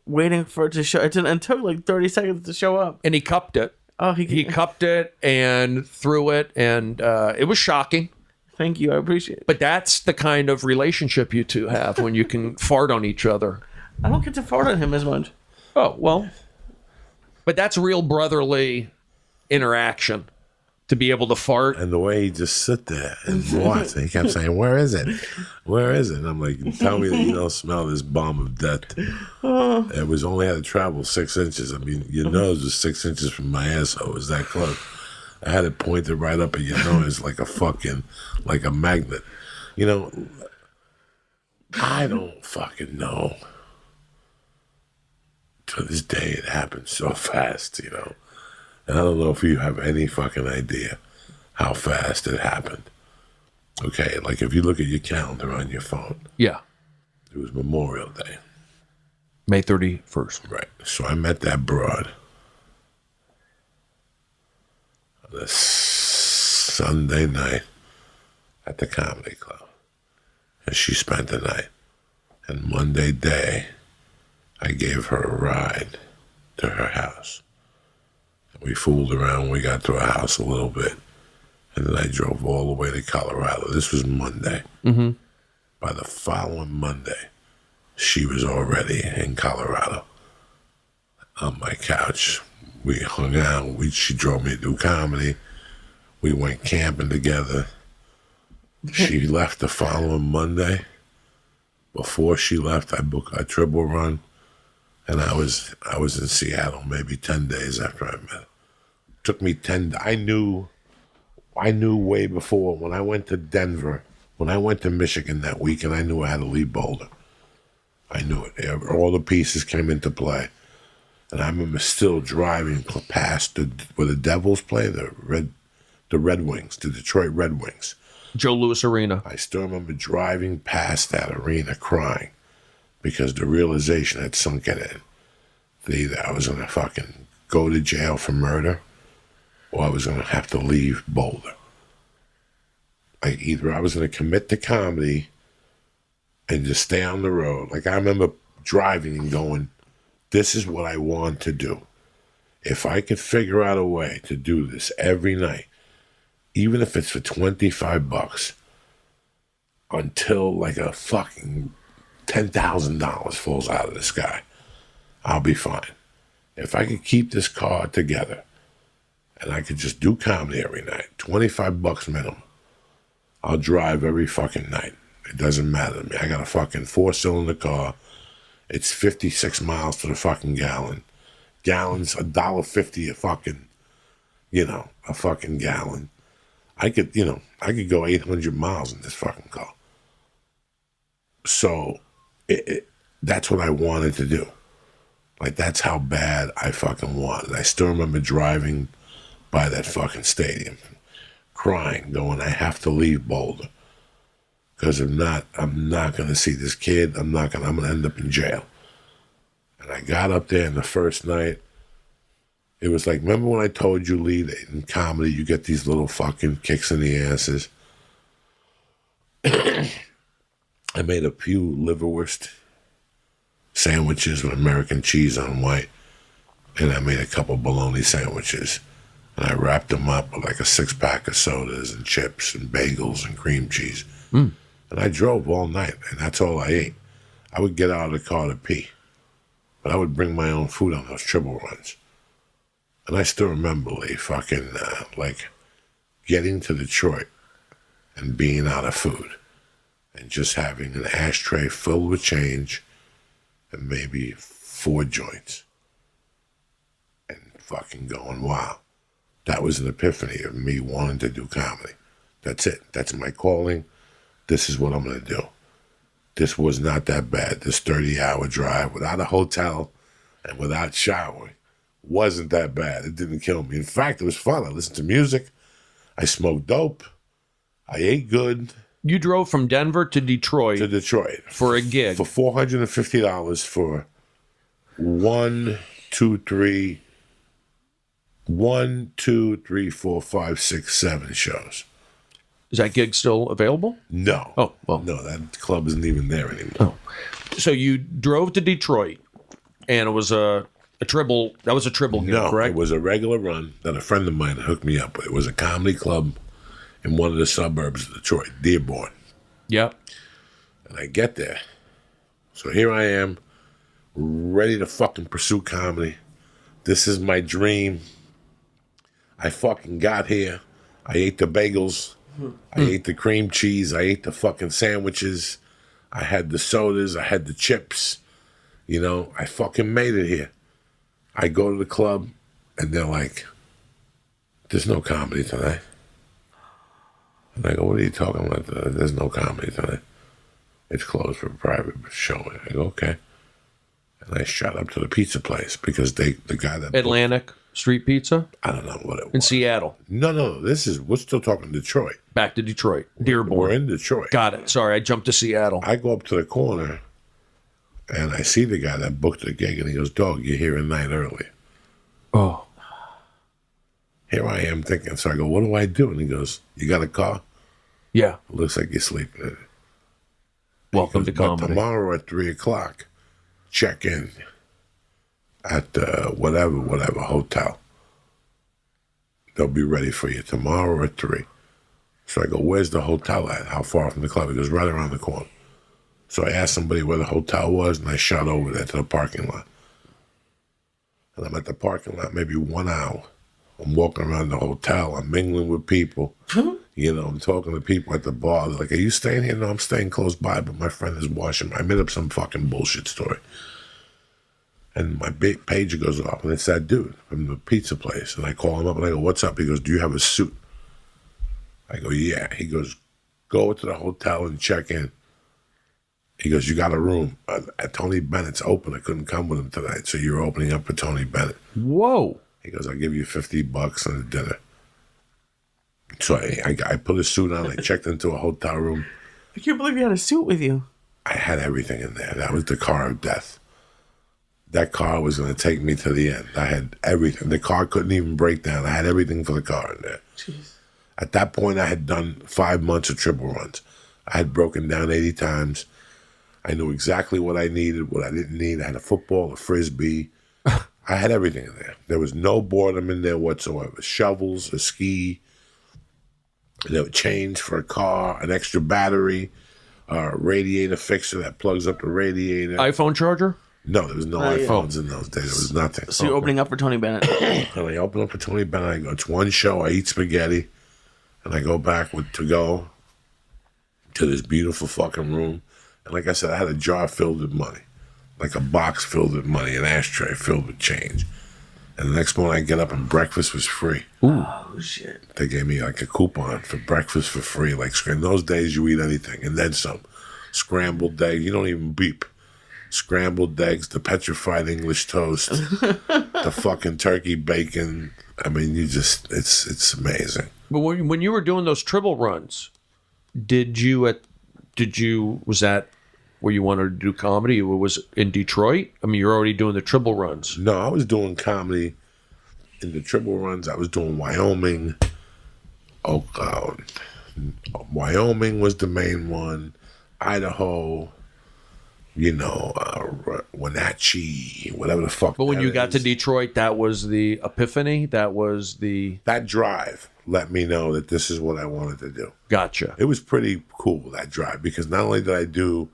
S3: waiting for it to show. It took like 30 seconds to show up,
S2: and he cupped it.
S3: Oh,
S2: he cupped it and threw it, and it was shocking.
S3: Thank you, I appreciate it.
S2: But that's the kind of relationship you two have when you can fart on each other.
S3: I don't get to fart on him as much.
S2: Oh well, but that's real brotherly interaction. To be able to fart.
S1: And the way he just sit there and watch. And he kept saying, where is it? Where is it? And I'm like, tell me that you don't smell this bomb of death. It was only had to travel 6 inches. I mean, your nose was 6 inches from my asshole. It was that close. I had it pointed right up at your nose like a magnet. You know, I don't fucking know. To this day, it happened so fast, you know. And I don't know if you have any fucking idea how fast it happened. Okay, like if you look at your calendar on your phone.
S2: Yeah.
S1: It was Memorial Day.
S2: May 31st.
S1: Right. So I met that broad on a Sunday night at the comedy club. And she spent the night. And Monday day, I gave her a ride to her house. We fooled around. We got to her house a little bit. And then I drove all the way to Colorado. This was Monday.
S2: Mm-hmm.
S1: By the following Monday, she was already in Colorado on my couch. We hung out. She drove me to do comedy. We went camping together. She left the following Monday. Before she left, I booked a triple run. And I was in Seattle maybe 10 days after I met her. Took me 10. I knew way before when I went to Denver, when I went to Michigan that weekend, I knew I had to leave Boulder. I knew it. All the pieces came into play. And I remember still driving past where the Devils play, the Red Wings, the Detroit Red Wings.
S2: Joe Louis Arena.
S1: I still remember driving past that arena crying because the realization had sunken in. Either I was going to fucking go to jail for murder or I was going to have to leave Boulder. Like either I was going to commit to comedy and just stay on the road. Like I remember driving and going, this is what I want to do. If I could figure out a way to do this every night, even if it's for $25, until like a fucking $10,000 falls out of the sky, I'll be fine. If I could keep this car together and I could just do comedy every night, $25 minimum, I'll drive every fucking night. It doesn't matter to me. I got a fucking 4-cylinder car. It's 56 miles to the fucking gallon. Gallons, $1.50 a fucking, a fucking gallon. I could go 800 miles in this fucking car. So that's what I wanted to do. Like, that's how bad I fucking wanted. I still remember driving by that fucking stadium, crying, going, I have to leave Boulder. Because if not, I'm not going to see this kid. I'm going to end up in jail. And I got up there, and the first night, it was like, remember when I told you, Lee, that in comedy you get these little fucking kicks in the asses? I made a few liverwurst sandwiches with American cheese on white, and I made a couple bologna sandwiches, and I wrapped them up with like a 6-pack of sodas and chips and bagels and cream cheese. And I drove all night, and that's all I ate. I would get out of the car to pee, but I would bring my own food on those triple runs. And I still remember, Lee, fucking like getting to Detroit and being out of food and just having an ashtray filled with change and maybe 4 joints and fucking going, wow. That was an epiphany of me wanting to do comedy. That's it. That's my calling. This is what I'm going to do. This was not that bad. This 30-hour drive without a hotel and without showering wasn't that bad. It didn't kill me. In fact, it was fun. I listened to music. I smoked dope. I ate good.
S2: You drove from Denver to Detroit
S1: For
S2: a gig.
S1: For $450 for 1, 2, 3, 4, 5, 6, 7 shows.
S2: Is that gig still available?
S1: No.
S2: Oh, well.
S1: No, that club isn't even there anymore.
S2: Oh. So you drove to Detroit, and it was a triple. That was a triple gig, correct?
S1: It was a regular run that a friend of mine hooked me up with. It was a comedy club in one of the suburbs of Detroit, Dearborn.
S2: Yep.
S1: And I get there. So here I am, ready to fucking pursue comedy. This is my dream. I fucking got here. I ate the bagels. I ate the cream cheese. I ate the fucking sandwiches. I had the sodas. I had the chips. You know, I fucking made it here. I go to the club, and they're like, there's no comedy tonight. And I go, what are you talking about? There's no comedy tonight. It's closed for a private showing. I go, okay. And I shot up to the pizza place because the guy that
S2: Atlantic Street Pizza?
S1: I don't know what it was.
S2: In Seattle.
S1: No. We're still talking Detroit.
S2: Back to Detroit. Dearborn.
S1: We're in Detroit.
S2: Got it. Sorry, I jumped to Seattle.
S1: I go up to the corner, and I see the guy that booked the gig, and he goes, dog, you're here a night early.
S2: Oh.
S1: Here I am thinking. So I go, what do I do? And he goes, you got a car?
S2: Yeah.
S1: It looks like you're sleeping in it.
S2: Welcome to
S1: But
S2: comedy.
S1: tomorrow at 3 o'clock, check in at whatever hotel. They'll be ready for you tomorrow at 3. So I go, where's the hotel at? How far from the club? He goes, right around the corner. So I asked somebody where the hotel was, and I shot over there to the parking lot. And I'm at the parking lot maybe 1 hour. I'm walking around the hotel. I'm mingling with people. You know, I'm talking to people at the bar. They're like, are you staying here? No, I'm staying close by, but my friend is washing. I made up some fucking bullshit story. And my pager goes off, and it's that dude from the pizza place. And I call him up, and I go, what's up? He goes, do you have a suit? I go, yeah. He goes, go to the hotel and check in. He goes, you got a room. At Tony Bennett's open. I couldn't come with him tonight, so you're opening up for Tony Bennett.
S2: Whoa.
S1: He goes, I'll give you $50 and a dinner. So I put a suit on. I checked into a hotel room.
S3: I can't believe you had a suit with you.
S1: I had everything in there. That was the car of death. That car was going to take me to the end. I had everything. The car couldn't even break down. I had everything for the car in there.
S3: Jeez.
S1: At that point, I had done 5 months of triple runs. I had broken down 80 times. I knew exactly what I needed, what I didn't need. I had a football, a frisbee. I had everything in there. There was no boredom in there whatsoever. Shovels, a ski, there were chains for a car, an extra battery, a radiator fixer that plugs up the radiator.
S2: iPhone charger?
S1: No, there was no iPhones in those days. There was nothing.
S3: So you're opening up for Tony Bennett.
S1: And I open up for Tony Bennett. I go, it's one show. I eat spaghetti. And I go back to go to this beautiful fucking room. And like I said, I had a jar filled with money. Like a box filled with money, an ashtray filled with change. And the next morning I get up and breakfast was free.
S2: Ooh.
S3: Oh, shit.
S1: They gave me like a coupon for breakfast for free. Like in those days you eat anything and then some. Scrambled eggs, you don't even beep. Scrambled eggs, the petrified English toast, the fucking turkey bacon. I mean, it's amazing.
S2: But when you were doing those triple runs, was that where you wanted to do comedy? It was in Detroit? I mean, you're already doing the triple runs.
S1: No, I was doing comedy in the triple runs. I was doing Wyoming. Wyoming was the main one. Idaho, Wenatchee, whatever the fuck.
S2: But when
S1: that
S2: you got to
S1: is.
S2: Detroit, that was the epiphany?
S1: That drive let me know that this is what I wanted to do.
S2: Gotcha.
S1: It was pretty cool, that drive, because not only did I do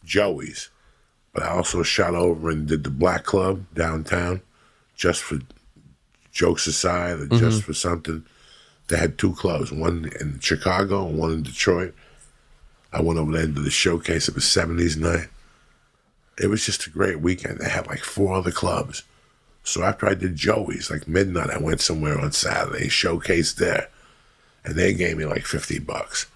S1: Joey's, but I also shot over and did the Black Club downtown, just for jokes aside or just for something. They had 2 clubs, one in Chicago and one in Detroit. I went over there and did the showcase. It was 70s night. It was just a great weekend. They had like 4 other clubs. So after I did Joey's, like midnight, I went somewhere on Saturday, showcased there, and they gave me like $50.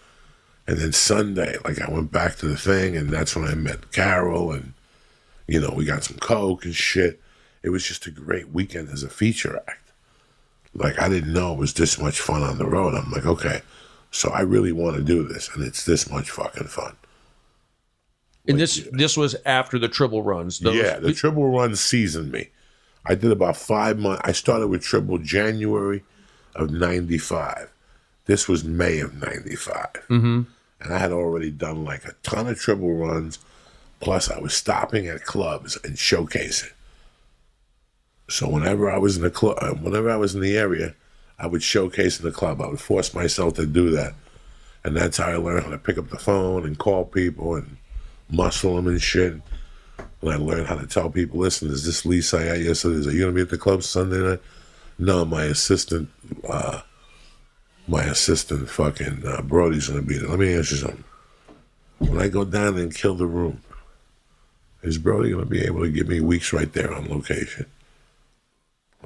S1: And then Sunday, like I went back to the thing, and that's when I met Carol, and we got some coke and shit. it was just a great weekend as a feature act. Like, I didn't know it was this much fun on the road. I'm like, okay, so I really want to do this, and it's this much fucking fun.
S2: And this was after the Tribble runs.
S1: Yeah, the Tribble runs seasoned me. I did about 5 months. I started with Tribble January of 95. This was May of 95.
S2: Mm-hmm.
S1: And I had already done like a ton of Tribble runs. Plus, I was stopping at clubs and showcasing. So whenever I was in the club, whenever I was in the area, I would showcase in the club. I would force myself to do that. And that's how I learned how to pick up the phone and call people and muscle them and shit. And I learned how to tell people, listen, is this Lee Syatt? Yes, it is. Are you going to be at the club Sunday night? No, my assistant fucking Brody's going to be there. Let me ask you something. When I go down there and kill the room, is Brody going to be able to give me weeks right there on location?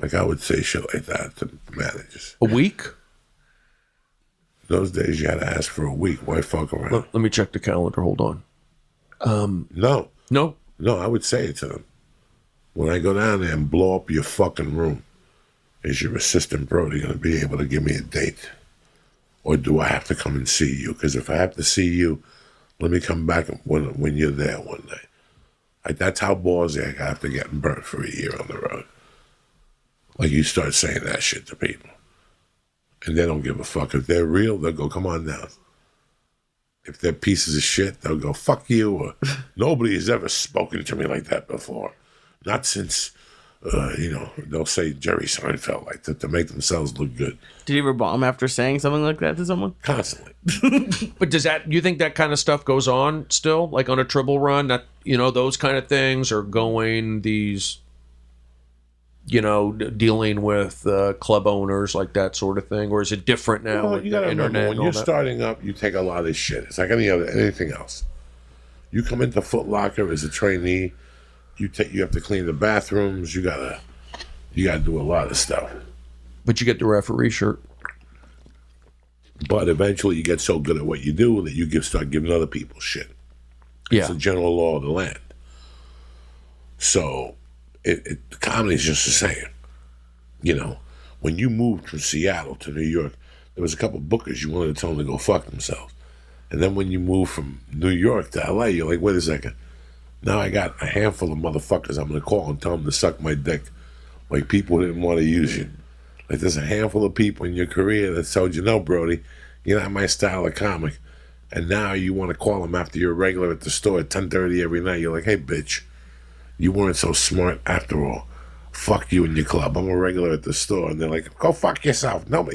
S1: Like, I would say shit like that to managers.
S2: A week?
S1: Those days you had to ask for a week. Why fuck around?
S2: Let me check the calendar. Hold on.
S1: No.
S2: No?
S1: No, I would say it to them. When I go down there and blow up your fucking room, is your assistant Brody going to be able to give me a date? Or do I have to come and see you? Because if I have to see you, let me come back when you're there one night. Like, that's how ballsy I got after getting burnt for a year on the road. Like, you start saying that shit to people. And they don't give a fuck. If they're real, they'll go, come on down. If they're pieces of shit, they'll go, fuck you. Or nobody has ever spoken to me like that before. Not since, they'll say Jerry Seinfeld like that to make themselves look good.
S3: Did you ever bomb after saying something like that to someone?
S1: Constantly.
S2: But you think that kind of stuff goes on still? Like on a Tribble run, that, those kind of things are going, these, dealing with club owners, like that sort of thing? Or is it different now?
S1: Well,
S2: with
S1: you gotta
S2: the internet
S1: remember, when you're starting up, you take a lot of shit. It's like anything else. You come into Foot Locker as a trainee, you have to clean the bathrooms, you gotta do a lot of stuff.
S2: But you get the referee shirt.
S1: But eventually you get so good at what you do that you start giving other people shit. It's the general law of the land. So the comedy is just the same. When you moved from Seattle to New York, there was a couple of bookers you wanted to tell them to go fuck themselves. And then when you move from New York to LA, you're like, wait a second. Now I got a handful of motherfuckers I'm going to call and tell them to suck my dick. Like, people didn't want to use you. Like, there's a handful of people in your career that told you, no, Brody, you're not my style of comic. And now you want to call them after you're a regular at the store at 10:30 every night. You're like, hey, bitch, you weren't so smart after all. Fuck you and your club. I'm a regular at the store. And they're like, go fuck yourself. No, but,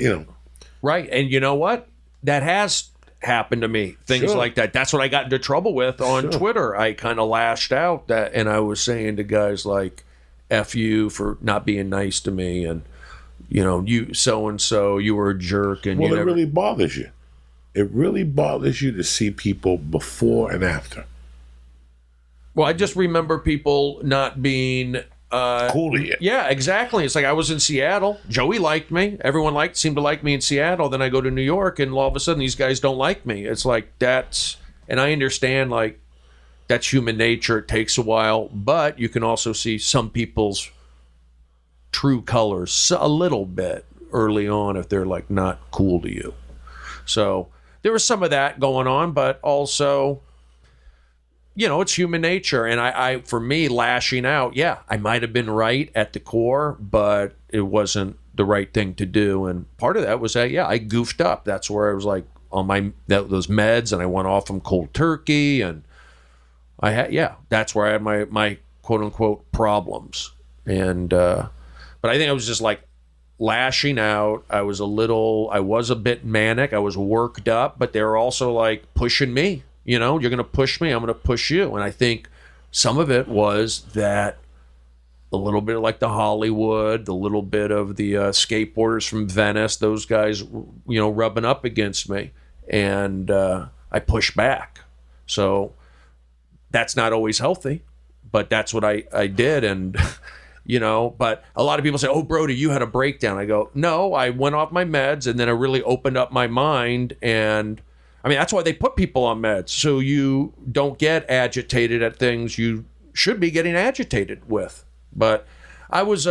S2: Right. And you know what? That has happened to me. Things like that. That's what I got into trouble with on Twitter. I kind of lashed out and I was saying to guys like, F you for not being nice to me. And, you so-and-so, you were a jerk. And
S1: well, it really bothers you. It really bothers you to see people before and after.
S2: Well, I just remember people not being
S1: cool to you.
S2: Yeah, exactly. It's like I was in Seattle. Joey liked me. Everyone seemed to like me in Seattle. Then I go to New York, and all of a sudden these guys don't like me. It's like and I understand, like, that's human nature. It takes a while, but you can also see some people's true colors a little bit early on if they're like not cool to you. So there was some of that going on, but also, it's human nature. And I for me, lashing out, I might have been right at the core, but it wasn't the right thing to do. And part of that was that, I goofed up. That's where I was like on those meds, and I went off them cold turkey. And I had, that's where I had my quote unquote problems. And, but I think I was just like lashing out. I was a bit manic. I was worked up, but they were also like pushing me. You're going to push me, I'm going to push you. And I think some of it was that a little bit like the Hollywood, the little bit of the skateboarders from Venice, those guys, rubbing up against me. And I pushed back. So that's not always healthy, but that's what I did. And, but a lot of people say, oh, Brody, you had a breakdown. I go, no, I went off my meds, and then I really opened up my mind. And I mean, that's why they put people on meds, so you don't get agitated at things you should be getting agitated with. But I was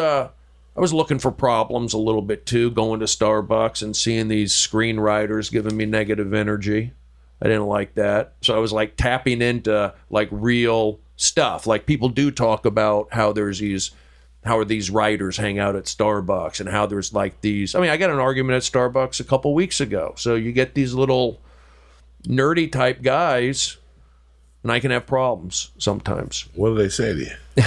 S2: looking for problems a little bit too, going to Starbucks and seeing these screenwriters giving me negative energy. I didn't like that. So I was like tapping into like real stuff. Like people do talk about how these writers hang out at Starbucks and how there's like these. I mean, I got an argument at Starbucks a couple weeks ago. So you get these little nerdy type guys, and I can have problems sometimes.
S1: What do they say to you?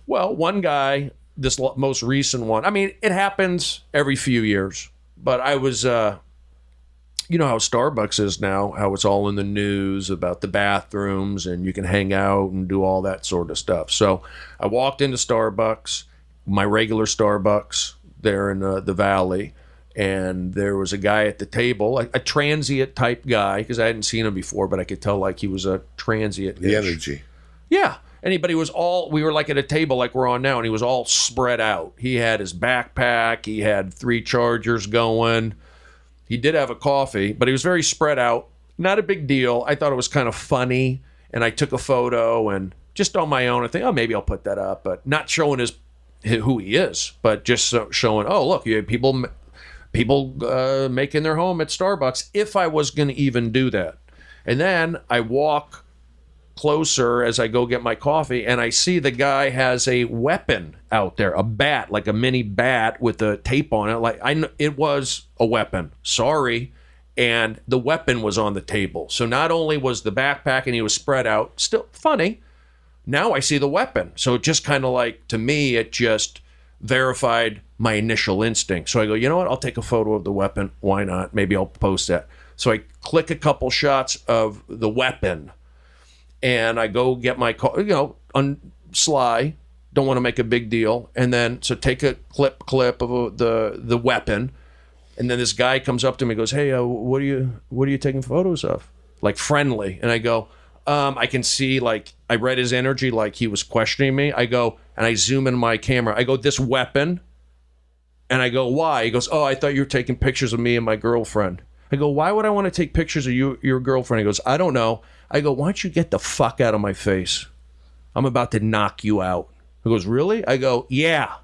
S2: Well, one guy, this most recent one, I mean, it happens every few years, but I was, you know how Starbucks is now, how it's all in the news about the bathrooms and you can hang out and do all that sort of stuff. So I walked into Starbucks, my regular Starbucks there in the Valley, and there was a guy at the table, a transient type guy, because I hadn't seen him before, but I could tell like he was a transient.
S1: The energy.
S2: Yeah. Anybody was we were like at a table like we're on now, and he was all spread out. He had his backpack, he had 3 chargers going. He did have a coffee, but he was very spread out. Not a big deal. I thought it was kind of funny, and I took a photo, and just on my own, I think, oh, maybe I'll put that up, but not showing who he is, but just showing, oh, look, you have people making their home at Starbucks, if I was going to even do that. And then I walk closer as I go get my coffee, and I see the guy has a weapon out there, a bat, like a mini bat with a tape on it. Like it was a weapon. Sorry. And the weapon was on the table. So not only was the backpack and he was spread out, still funny. Now I see the weapon. So it just kind of like, to me, it just verified my initial instinct. So I go, you know what? I'll take a photo of the weapon. Why not? Maybe I'll post that. So I click a couple shots of the weapon, and I go get my car, on sly, don't want to make a big deal. And then, so take a clip of the weapon. And then this guy comes up to me and goes, hey, what are you taking photos of? Like friendly. And I go, I can see, like, I read his energy, like he was questioning me. I go, and I zoom in my camera. I go, this weapon. And I go, why? He goes, oh, I thought you were taking pictures of me and my girlfriend. I go, why would I want to take pictures of you, your girlfriend? He goes, I don't know. I go, why don't you get the fuck out of my face? I'm about to knock you out. He goes, really? I go, yeah,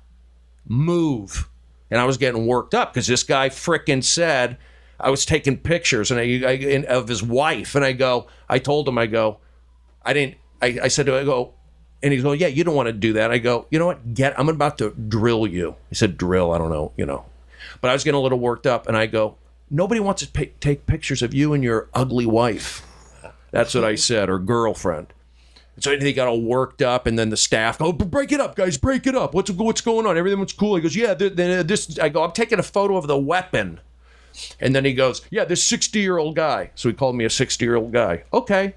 S2: move. And I was getting worked up because this guy frickin' said I was taking pictures of his wife. And I told him, I said, and he's going, yeah, you don't want to do that. I go, you know what? I'm about to drill you. He said, drill, I don't know, But I was getting a little worked up, and I go, nobody wants to take pictures of you and your ugly wife. That's what I said, or girlfriend. So they got all worked up, and then the staff go, break it up, guys, break it up. What's going on? Everything was cool. He goes, yeah, this. I go, I'm taking a photo of the weapon. And then he goes, yeah, this 60-year-old guy. So he called me a 60-year-old guy. Okay,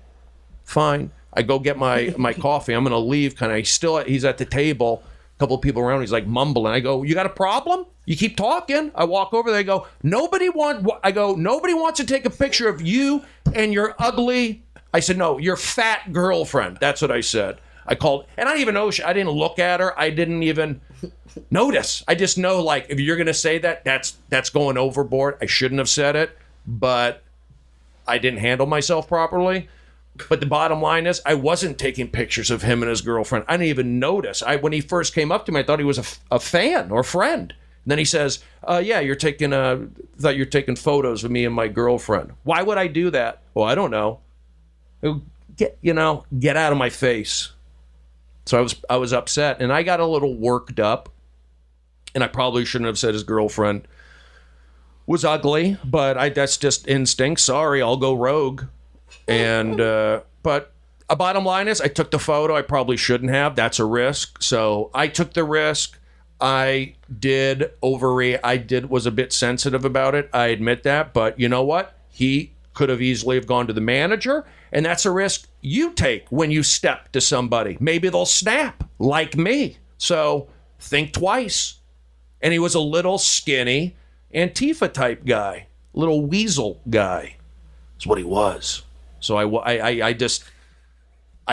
S2: fine. I go get my coffee. I'm going to leave. He's at the table. A couple of people around. He's like mumbling. I go, you got a problem? You keep talking. I walk over there. I go, nobody wants to take a picture of you and your ugly. I said, no, your fat girlfriend. That's what I said. I called, and I didn't even know. I didn't look at her. I didn't even notice. I just know, like, if you're going to say that, that's going overboard. I shouldn't have said it, but I didn't handle myself properly. But the bottom line is, I wasn't taking pictures of him and his girlfriend. I didn't even notice. When he first came up to me, I thought he was a fan or friend. And then he says, yeah, thought you're taking photos of me and my girlfriend. Why would I do that? Well, I don't know. Get out of my face. So I was upset, and I got a little worked up, and I probably shouldn't have said his girlfriend was ugly, but that's just instinct. Sorry, I'll go rogue. And but a bottom line is, I took the photo. I probably shouldn't have. That's a risk. So I took the risk. I did overreact. Was a bit sensitive about it. I admit that. But you know what? He could have easily have gone to the manager, and that's a risk you take when you step to somebody. Maybe they'll snap like me. So think twice. And he was a little skinny Antifa type guy, little weasel guy. That's what he was. So I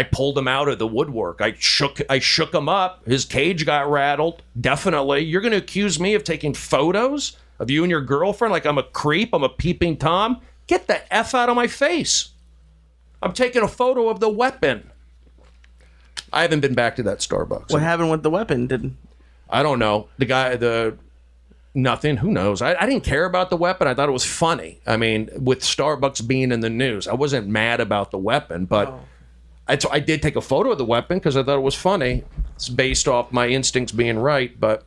S2: pulled him out of the woodwork. I shook him up. His cage got rattled. Definitely. You're going to accuse me of taking photos of you and your girlfriend like I'm a creep? I'm a peeping Tom? Get the F out of my face. I'm taking a photo of the weapon. I haven't been back to that Starbucks.
S3: What happened with the weapon?
S2: I don't know. Nothing. Who knows? I didn't care about the weapon. I thought it was funny. I mean, with Starbucks being in the news, I wasn't mad about the weapon, but I did take a photo of the weapon because I thought it was funny. It's based off my instincts being right, but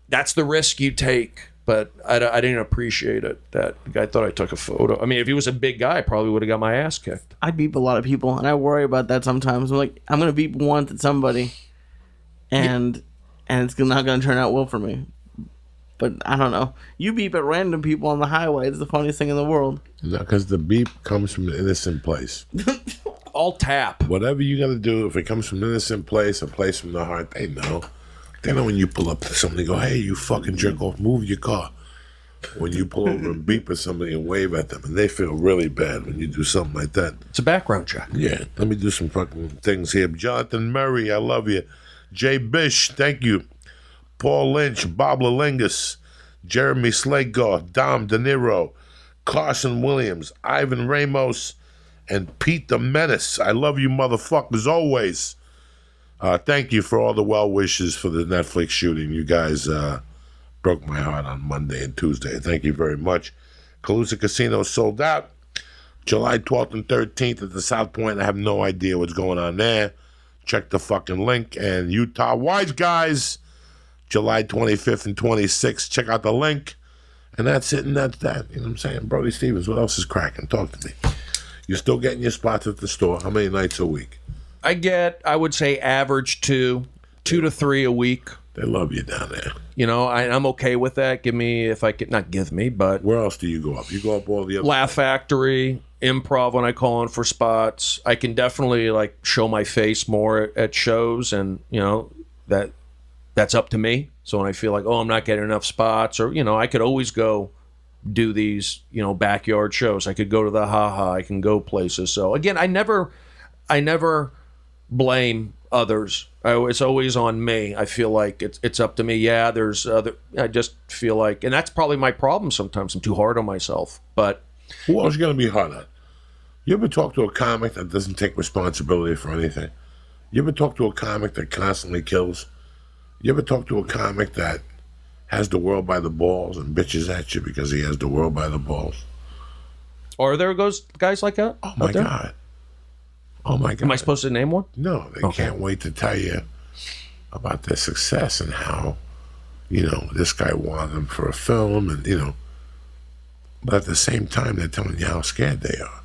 S2: that's the risk you take. But I didn't appreciate it. That guy thought I took a photo. I mean, if he was a big guy, I probably would have got my ass kicked.
S3: I beep a lot of people, and I worry about that sometimes. I'm like, I'm going to beep once at somebody, and it's not going to turn out well for me. But I don't know. You beep at random people on the highway. It's the funniest thing in the world.
S1: No, because the beep comes from an innocent place.
S2: I'll tap.
S1: Whatever you got to do, if it comes from an innocent place, a place from the heart, they know. They know when you pull up to somebody, go, hey, you fucking jerk off, move your car. When you pull over and beep at somebody and wave at them, and they feel really bad when you do something like that.
S2: It's a background check.
S1: Yeah, let me do some fucking things here. Jonathan Murray, I love you. Jay Bish, thank you. Paul Lynch, Bob Lalingus, Jeremy Slagar, Dom De Niro, Carson Williams, Ivan Ramos, and Pete the Menace. I love you motherfuckers always. Thank you for all the well wishes for the Netflix shooting. You guys broke my heart on Monday and Tuesday. Thank you very much. Calusa Casino sold out. July 12th and 13th at the South Point. I have no idea what's going on there. Check the fucking link. And Utah Wise Guys, July 25th and 26th. Check out the link. And that's it, and that's that. You know what I'm saying? Brody Stevens, what else is cracking? Talk to me. You're still getting your spots at the store. How many nights a week?
S2: I would say average two to three a week.
S1: They love you down there.
S2: You know, I'm okay with that. Give me, if I could, not give me, but.
S1: Where else do you go up? You go up all the other.
S2: Laugh Factory, Improv when I call in for spots. I can definitely like show my face more at shows, and you know that's up to me. So when I feel like, oh, I'm not getting enough spots, or you know, I could always go do these, you know, backyard shows. I could go to the Ha-Ha. I can go places. So again, I never blame others. It's always on me. I feel like it's up to me. Yeah, there's other. I just feel like, and that's probably my problem. Sometimes I'm too hard on myself. But
S1: who else you gonna be hard on? You ever talk to a comic that doesn't take responsibility for anything? You ever talk to a comic that constantly kills? You ever talk to a comic that has the world by the balls and bitches at you because he has the world by the balls?
S2: Are there guys like that?
S1: Oh my God. Oh my God.
S2: Am I supposed to name one?
S1: No, they can't wait to tell you about their success and how, you know, this guy wanted them for a film and, you know, but at the same time, they're telling you how scared they are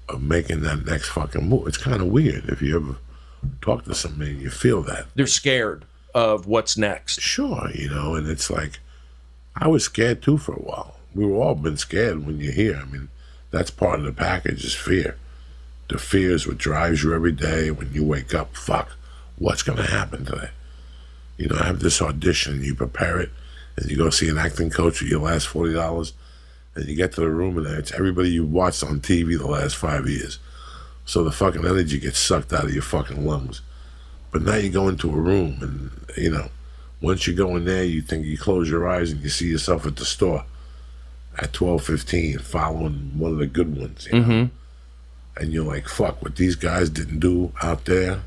S1: of making that next fucking move. It's kind of weird if you ever talk to somebody and you feel that.
S2: They're scared of what's next.
S1: Sure, you know, and it's like, I was scared too for a while. We were all been scared when you're here. I mean, that's part of the package is fear. The fear is what drives you every day when you wake up. Fuck, what's going to happen today? You know, I have this audition, and you prepare it, and you go see an acting coach with your last $40, and you get to the room, and it's everybody you watched on TV the last 5 years. So the fucking energy gets sucked out of your fucking lungs. But now you go into a room, and, you know, once you go in there, you think you close your eyes, and you see yourself at the store at 12:15 following one of the good ones, you know? And you're like, fuck, what these guys didn't do out there,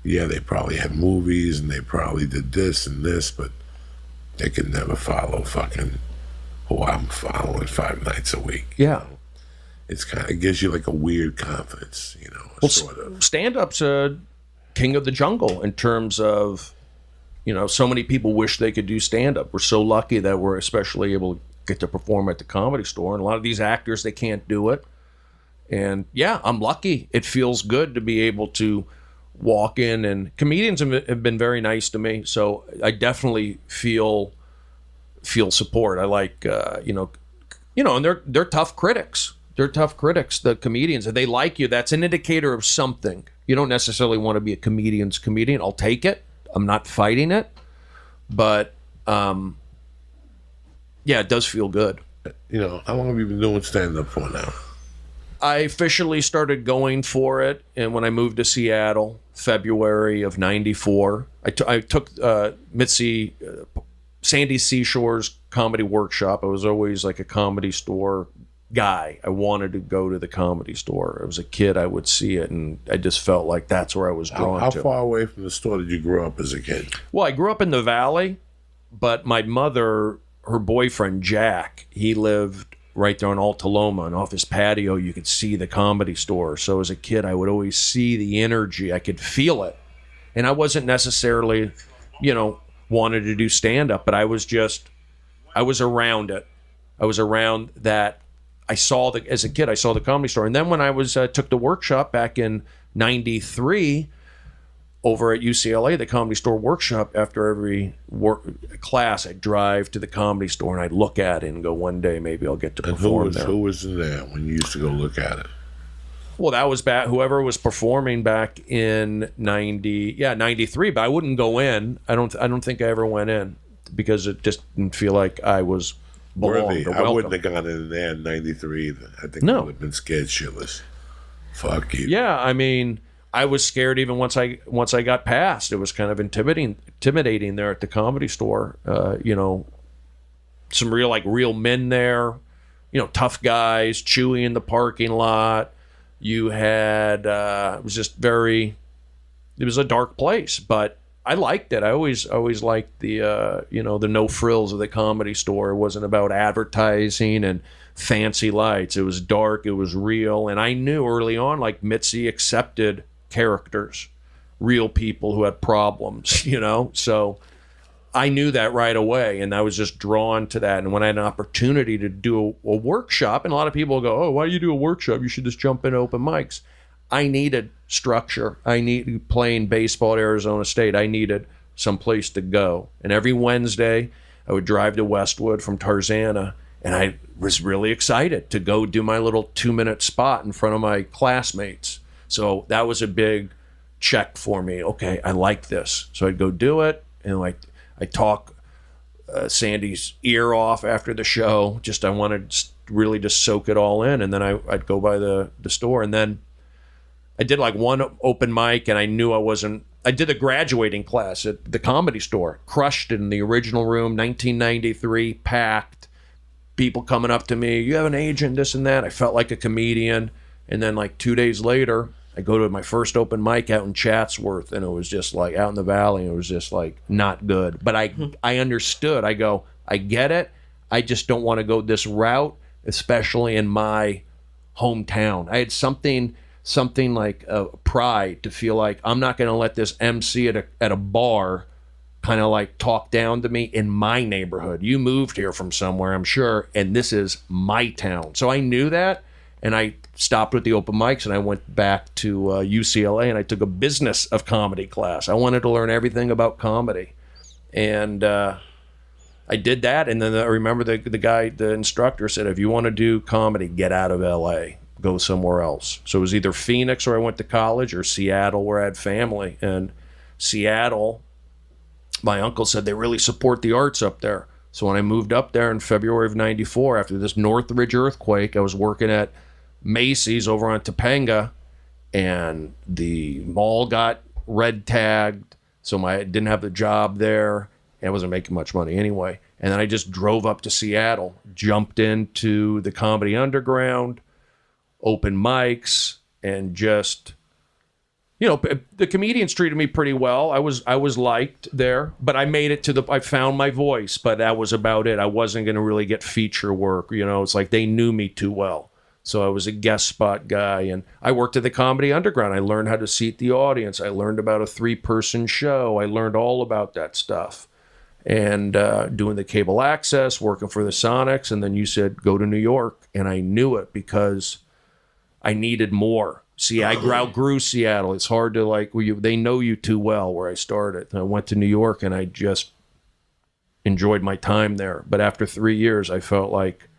S1: yeah, they probably had movies and they probably did this and this, but they could never follow fucking who I'm following 5 nights a week.
S2: Yeah.
S1: You know? It's kind of gives you like a weird confidence, you know,
S2: well,
S1: sort of.
S2: Stand-up's a king of the jungle in terms of, you know, so many people wish they could do stand-up. We're so lucky that we're especially able to get to perform at the Comedy Store. And a lot of these actors, they can't do it. And yeah, I'm lucky. It feels good to be able to walk in, and comedians have been very nice to me. So I definitely feel support. I like, you know, and they're tough critics. They're tough critics, the comedians. If they like you, that's an indicator of something. You don't necessarily want to be a comedian's comedian. I'll take it. I'm not fighting it. But, yeah, it does feel good.
S1: You know, how long have you been doing stand-up for now?
S2: I officially started going for it, and when I moved to Seattle, February of '94, I took Sandy Seashore's comedy workshop. I was always like a Comedy Store guy. I wanted to go to the Comedy Store. I was a kid. I would see it, and I just felt like that's where I was drawn
S1: How
S2: to.
S1: far away from the store did you grow up as a kid?
S2: Well, I grew up in the Valley, but my mother, her boyfriend, Jack, he lived right there on Alta Loma, and off his patio, you could see the Comedy Store. So as a kid, I would always see the energy. I could feel it. And I wasn't necessarily, wanted to do stand-up, but I was around it. I was around that. As a kid, I saw the Comedy Store. And then when I took the workshop back in 93 over at UCLA, the Comedy Store workshop, after every class, I'd drive to the Comedy Store and I'd look at it and go, one day maybe I'll get to perform there.
S1: Who was in there when you used to go look at it?
S2: Well, that was back, whoever was performing back in 93, but I wouldn't go in. I don't think I ever went in because it just didn't feel like I was belonged or welcome.
S1: I wouldn't have gone in there in 93 either. I think I would have been scared shitless. Fuck you.
S2: Yeah, I mean, I was scared even once I got past. It was kind of intimidating there at the Comedy Store. Some real men there, tough guys, Chewy in the parking lot. You had it was a dark place, but I liked it. I always liked the the no frills of the Comedy Store. It wasn't about advertising and fancy lights. It was dark. It was real, and I knew early on, like Mitzi accepted characters, real people who had problems. So I knew that right away, and I was just drawn to that. And when I had an opportunity to do a workshop, and a lot of people go, "Oh, why do you do a workshop? You should just jump into open mics." I needed structure. I needed playing baseball at Arizona State. I needed some place to go. And every Wednesday, I would drive to Westwood from Tarzana, and I was really excited to go do my little 2-minute spot in front of my classmates. So that was a big check for me. Okay, I like this. So I'd go do it, and I talk Sandy's ear off after the show. I wanted to really just soak it all in, and then I'd go by the store, and then I did like one open mic, and I knew I did a graduating class at the Comedy Store, crushed it in the original room, 1993, packed, people coming up to me, "You have an agent," this and that. I felt like a comedian. And then like 2 days later, I go to my first open mic out in Chatsworth, and it was just like out in the Valley, and it was just like not good. But I understood. I go, I get it. I just don't want to go this route, especially in my hometown. I had something like pride to feel like I'm not going to let this MC at a bar kind of like talk down to me in my neighborhood. You moved here from somewhere, I'm sure, and this is my town. So I knew that, and I stopped with the open mics, and I went back to UCLA, and I took a business of comedy class. I wanted to learn everything about comedy, and I did that. And then I remember the instructor said, "If you want to do comedy, get out of LA. Go somewhere else." So it was either Phoenix, where I went to college, or Seattle, where I had family. And Seattle, my uncle said they really support the arts up there. So when I moved up there in February of 94, after this Northridge earthquake, I was working at Macy's over on Topanga, and the mall got red tagged. So I didn't have the job there, and I wasn't making much money anyway. And then I just drove up to Seattle, jumped into the Comedy Underground, open mics, and just, the comedians treated me pretty well. I was liked there, but I made it I found my voice, but that was about it. I wasn't going to really get feature work. It's like they knew me too well. So I was a guest spot guy, and I worked at the Comedy Underground. I learned how to seat the audience. I learned about a 3-person show. I learned all about that stuff. And doing the cable access, working for the Sonics, and then you said, go to New York. And I knew it because I needed more. See, I outgrew Seattle. It's hard to they know you too well where I started. And I went to New York, and I just enjoyed my time there. But after 3 years, I felt like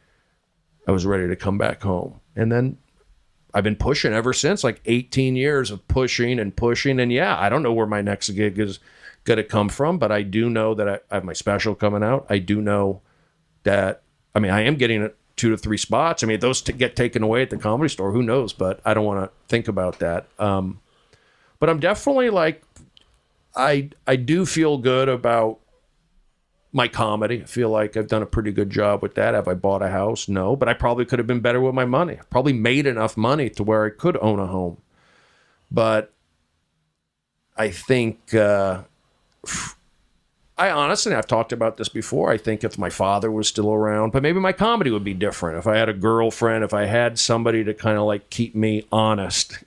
S2: I was ready to come back home. And then I've been pushing ever since, like 18 years of pushing. And yeah, I don't know where my next gig is going to come from, but I do know that I have my special coming out. I do know that, I am getting 2 to 3 spots. Those get taken away at the Comedy Store. Who knows? But I don't want to think about that. But I'm definitely I do feel good about my comedy. I feel like I've done a pretty good job with that. Have I bought a house? No, but I probably could have been better with my money. I probably made enough money to where I could own a home. But I think, I've talked about this before. I think if my father was still around, but maybe my comedy would be different. If I had a girlfriend, if I had somebody to kind of like keep me honest,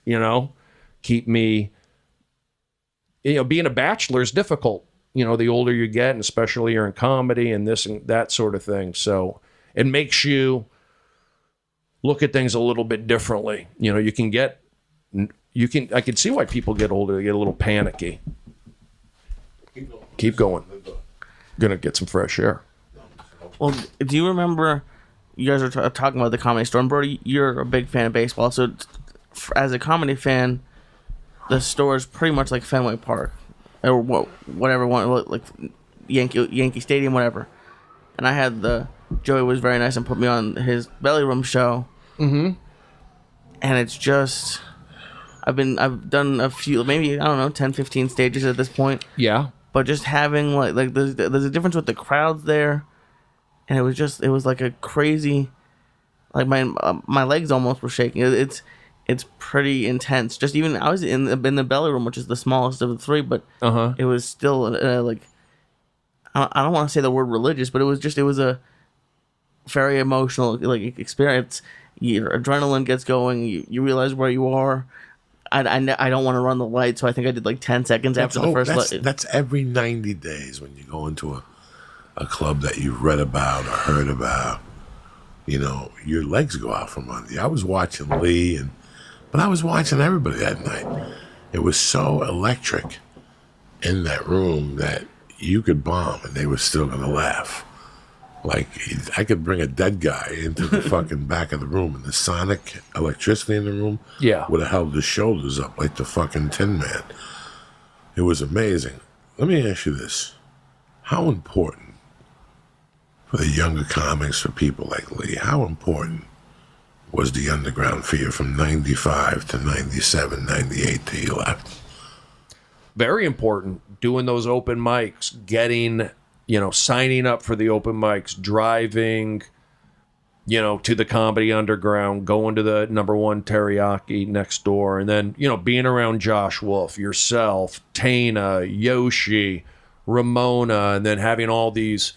S2: keep me, being a bachelor is difficult. The older you get, and especially you're in comedy and this and that sort of thing. So it makes you look at things a little bit differently. I can see why people get older, they get a little panicky. Keep going. Gonna get some fresh air.
S3: Well, do you remember you guys were talking about the Comedy Store? And Brody, you're a big fan of baseball, so as a comedy fan, the store is pretty much like Fenway Park or whatever one, like Yankee Stadium, whatever. And I had Joey was very nice and put me on his Belly Room show. Mm-hmm. And it's just, I've done a few, maybe, I don't know, 10, 15 stages at this point.
S2: Yeah.
S3: But just having like there's a difference with the crowds there, and it was like a crazy, like my legs almost were shaking. It's pretty intense. Just even I was in the Belly Room, which is the smallest of the three, but it was still like I don't want to say the word religious, but it was a very emotional like experience. Your adrenaline gets going. You realize where you are. I don't want to run the light, so I think I did like 10 seconds after the first light.
S1: That's every 90 days when you go into a club that you've read about or heard about. Your legs go out from under you. I was watching Lee, but I was watching everybody that night. It was so electric in that room that you could bomb and they were still going to laugh. Like, I could bring a dead guy into the fucking back of the room, and the sonic electricity in the room would have held his shoulders up like the fucking Tin Man. It was amazing. Let me ask you this. How important for the younger comics, for people like Lee, how important was the underground fear from 95 to 97, 98 till you left?
S2: Very important. Doing those open mics, getting... signing up for the open mics, driving, to the Comedy Underground, going to the #1 Teriyaki next door, and then, being around Josh Wolf, yourself, Tana, Yoshi, Ramona, and then having all these,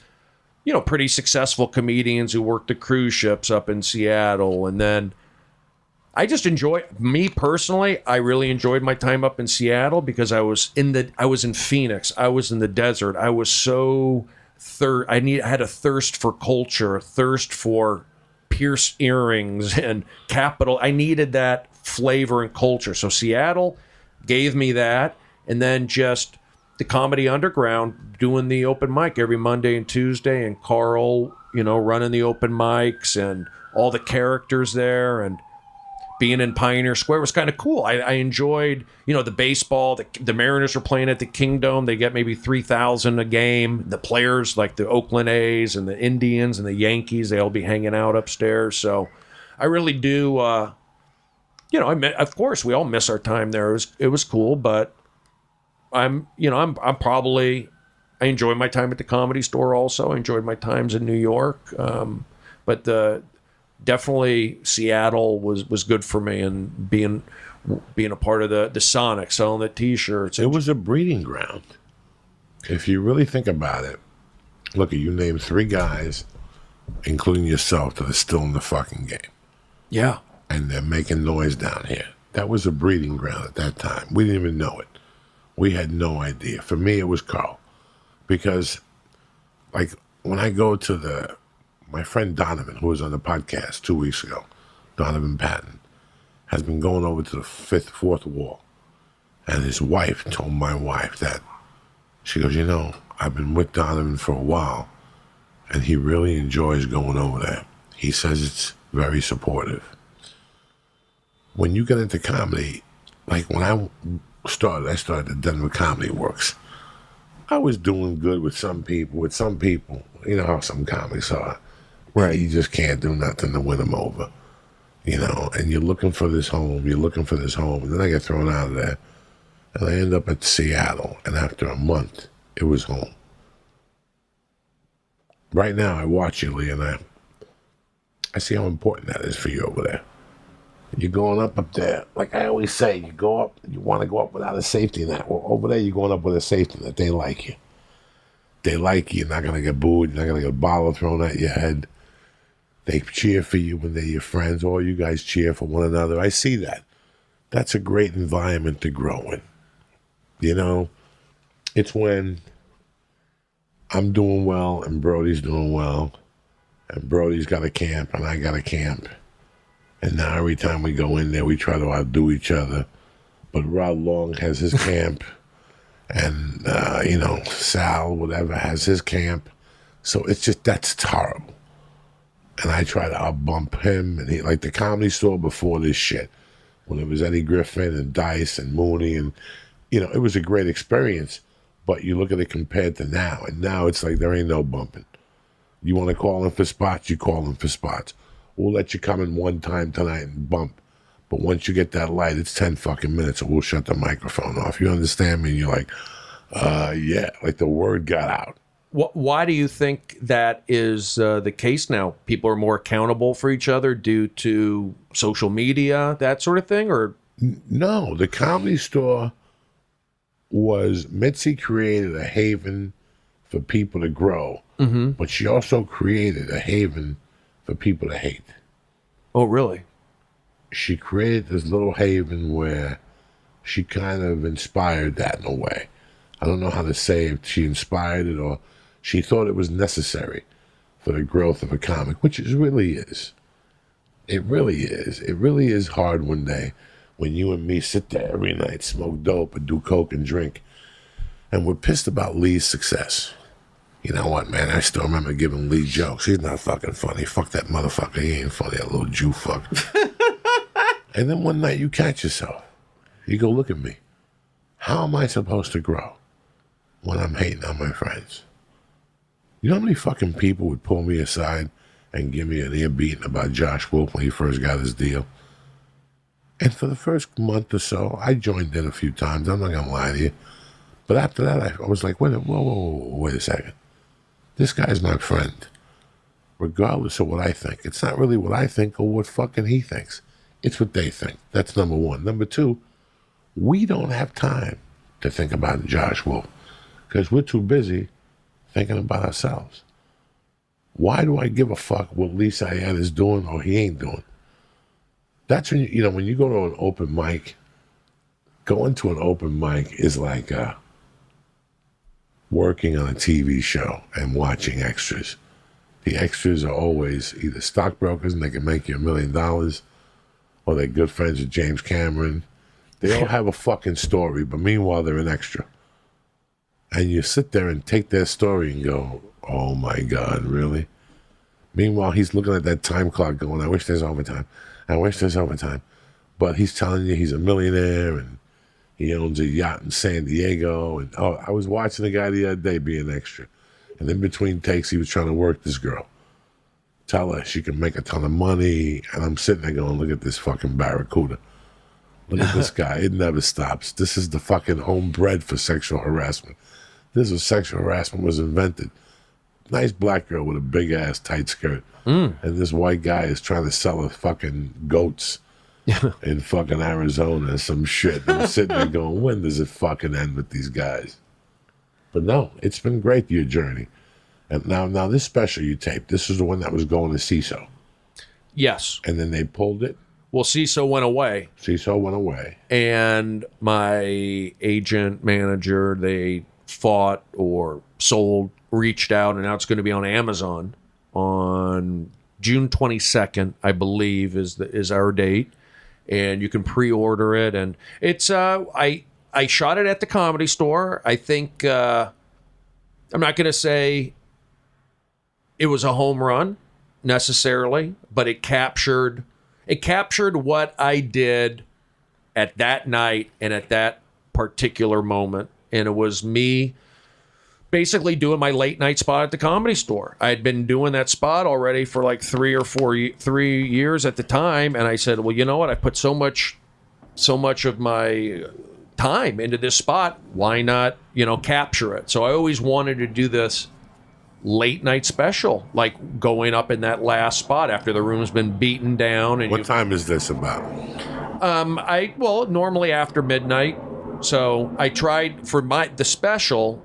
S2: pretty successful comedians who work the cruise ships up in Seattle. And then I just me personally, I really enjoyed my time up in Seattle because I was in Phoenix. I was in the desert. I was so I had a thirst for culture, a thirst for pierced earrings and capital. I needed that flavor and culture. So Seattle gave me that. And then just the Comedy Underground, doing the open mic every Monday and Tuesday, and Carl, running the open mics and all the characters there, and being in Pioneer Square was kind of cool. I enjoyed, the baseball. The Mariners were playing at the Kingdome. They get maybe 3,000 a game. The players, like the Oakland A's and the Indians and the Yankees, they all be hanging out upstairs. So I really do, of course, we all miss our time there. It was cool, but I enjoyed my time at the Comedy Store also. I enjoyed my times in New York. But definitely Seattle was good for me, and being a part of the Sonic, selling the T-shirts.
S1: It was a breeding ground. If you really think about it, look, you named 3 guys, including yourself, that are still in the fucking game.
S2: Yeah.
S1: And they're making noise down here. That was a breeding ground at that time. We didn't even know it. We had no idea. For me, it was Carl. Because, like, when I go to my friend Donovan, who was on the podcast 2 weeks ago, Donovan Patton, has been going over to the fourth wall. And his wife told my wife that, she goes, I've been with Donovan for a while, and he really enjoys going over there. He says it's very supportive. When you get into comedy, like when I started at Denver Comedy Works. I was doing good with some people. You know how some comics are.
S2: Right.
S1: You just can't do nothing to win them over. And you're looking for this home. And then I get thrown out of there. And I end up at Seattle. And after a month, it was home. Right now, I watch you, Lee, and I see how important that is for you over there. You're going up there. Like I always say, you go up, you want to go up without a safety net. Well, over there, you're going up with a safety net. They like you. They like you. You're not going to get booed. You're not going to get a bottle thrown at your head. They cheer for you when they're your friends. All you guys cheer for one another. I see that. That's a great environment to grow in. You know, it's when I'm doing well and Brody's doing well, and Brody's got a camp and I got a camp. And now every time we go in there, we try to outdo each other. But Rod Long has his camp, and, Sal, whatever, has his camp. So it's just, that's horrible. And I try to outbump him, and he, like the Comedy Store before this shit, when it was Eddie Griffin and Dice and Mooney, and, it was a great experience. But you look at it compared to now, and now it's like there ain't no bumping. You want to call in for spots, you call in for spots. We'll let you come in one time tonight and bump. But once you get that light, it's 10 fucking minutes, or we'll shut the microphone off. You understand me? And you're like, yeah, like the word got out.
S2: Why do you think that is the case now? People are more accountable for each other due to social media, that sort of thing? Or
S1: no, the Comedy Store was, Mitzi created a haven for people to grow, but she also created a haven for people to hate.
S2: Oh, really?
S1: She created this little haven where she kind of inspired that in a way. I don't know how to say if she inspired it or she thought it was necessary for the growth of a comic, which it really is. It really is. It really is hard one day when you and me sit there every night, smoke dope and do coke and drink, and we're pissed about Lee's success. You know what, man? I still remember giving Lee jokes. He's not fucking funny. Fuck that motherfucker. He ain't funny, that little Jew fuck. And then one night you catch yourself. You go, look at me. How am I supposed to grow when I'm hating on my friends? You know how many fucking people would pull me aside and give me an ear beating about Josh Wolf when he first got his deal? And for the first month or so, I joined in a few times. I'm not going to lie to you. But after that, I was like, wait a second. This guy's my friend, regardless of what I think. It's not really what I think or what fucking he thinks. It's what they think. That's number one. Number two, we don't have time to think about Josh Wolf because we're too busy thinking about ourselves. Why do I give a fuck what Lee Syatt is doing or he ain't doing? That's when, when you go to an open mic, going to an open mic is like working on a TV show and watching extras. The extras are always either stockbrokers and they can make you $1 million, or they're good friends with James Cameron. They all have a fucking story, but meanwhile they're an extra. And you sit there and take their story and go, oh my God, really? Meanwhile, he's looking at that time clock going, I wish there's overtime. I wish there's overtime. But he's telling you he's a millionaire and he owns a yacht in San Diego. And I was watching a guy the other day be an extra. And in between takes, he was trying to work this girl. Tell her she can make a ton of money. And I'm sitting there going, look at this fucking barracuda. Look at this guy. It never stops. This is the fucking home bred for sexual harassment. This is sexual harassment was invented. Nice black girl with a big ass tight skirt. And this white guy is trying to sell her fucking goats in fucking Arizona or some shit. And I'm sitting there going, when does it fucking end with these guys? But no, it's been great, your journey. And now this special you taped, this is the one that was going to CISO.
S2: Yes.
S1: And then they pulled it.
S2: Well, CISO went away.
S1: CISO went away.
S2: And my agent, manager, they fought or sold, reached out, and now it's going to be on Amazon on June 22nd, I believe, is our date. And you can pre-order it. And it's I shot it at the Comedy Store. I think I'm not going to say it was a home run necessarily, but it captured what I did at that night and at that particular moment. And it was me basically doing my late night spot at the Comedy Store. I had been doing that spot already for like 3 years at the time. And I said, well, you know what? I put so much of my time into this spot. Why not, capture it? So I always wanted to do this late night special, like going up in that last spot after the room's been beaten down. And
S1: What time is this about?
S2: Normally after midnight. So I tried for the special.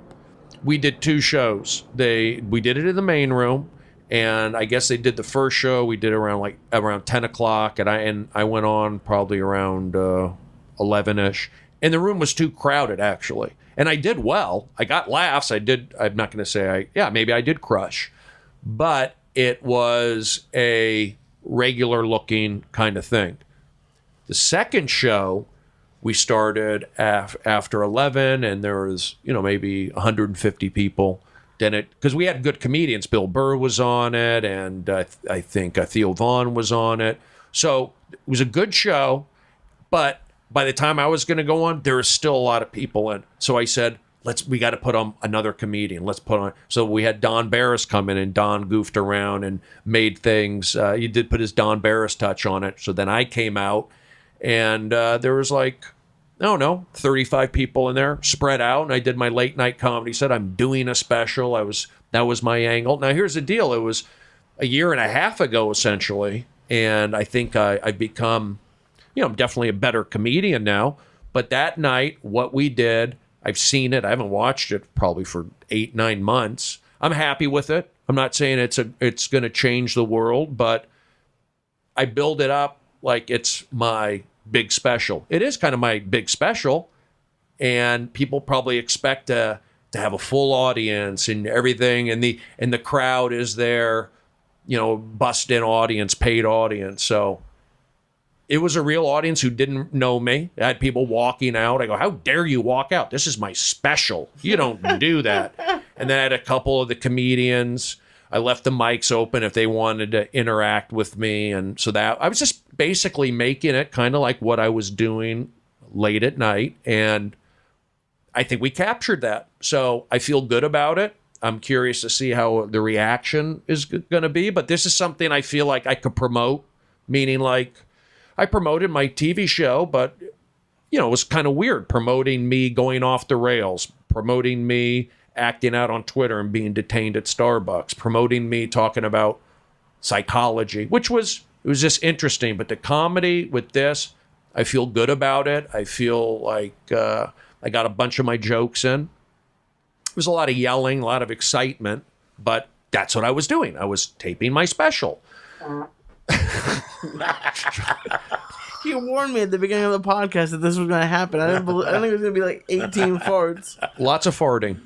S2: We did 2 shows. We did it in the main room, and I guess they did the first show. We did around 10 o'clock, and I went on probably around 11ish, and the room was too crowded actually. And I did well. I got laughs. I'm not going to say maybe I did crush, but it was a regular looking kind of thing. The second show, we started after 11, and there was, maybe 150 people. Then because we had good comedians. Bill Burr was on it, and I think Theo Vaughn was on it. So it was a good show, but by the time I was going to go on, there was still a lot of people in. So I said, we got to put on another comedian. Let's put on. So we had Don Barris come in, and Don goofed around and made things. He did put his Don Barris touch on it. So then I came out, and there was 35 people in there spread out. And I did my late night comedy set. I'm doing a special. That was my angle. Now here's the deal. It was a year and a half ago, essentially. And I think I've become, I'm definitely a better comedian now. But that night, what we did, I've seen it. I haven't watched it probably for 8-9 months. I'm happy with it. I'm not saying it's going to change the world, but I build it up like it's my big special. It is kind of my big special, and people probably expect to have a full audience and everything, and the crowd is there, bust in audience, paid audience. So it was a real audience who didn't know me. I had people walking out. I go, how dare you walk out? This is my special. You don't do that. And then I had a couple of the comedians. I left the mics open if they wanted to interact with me. And so that I was just basically making it kind of like what I was doing late at night. And I think we captured that. So I feel good about it. I'm curious to see how the reaction is going to be. But this is something I feel like I could promote, meaning like I promoted my TV show, but, it was kind of weird promoting me going off the rails, promoting me acting out on Twitter and being detained at Starbucks, promoting me talking about psychology, it was just interesting. But the comedy with this, I feel good about it. I feel like I got a bunch of my jokes in. There was a lot of yelling, a lot of excitement, but that's what I was doing. I was taping my special.
S3: You warned me at the beginning of the podcast that this was going to happen. I didn't think it was going to be like 18 farts.
S2: Lots of farting.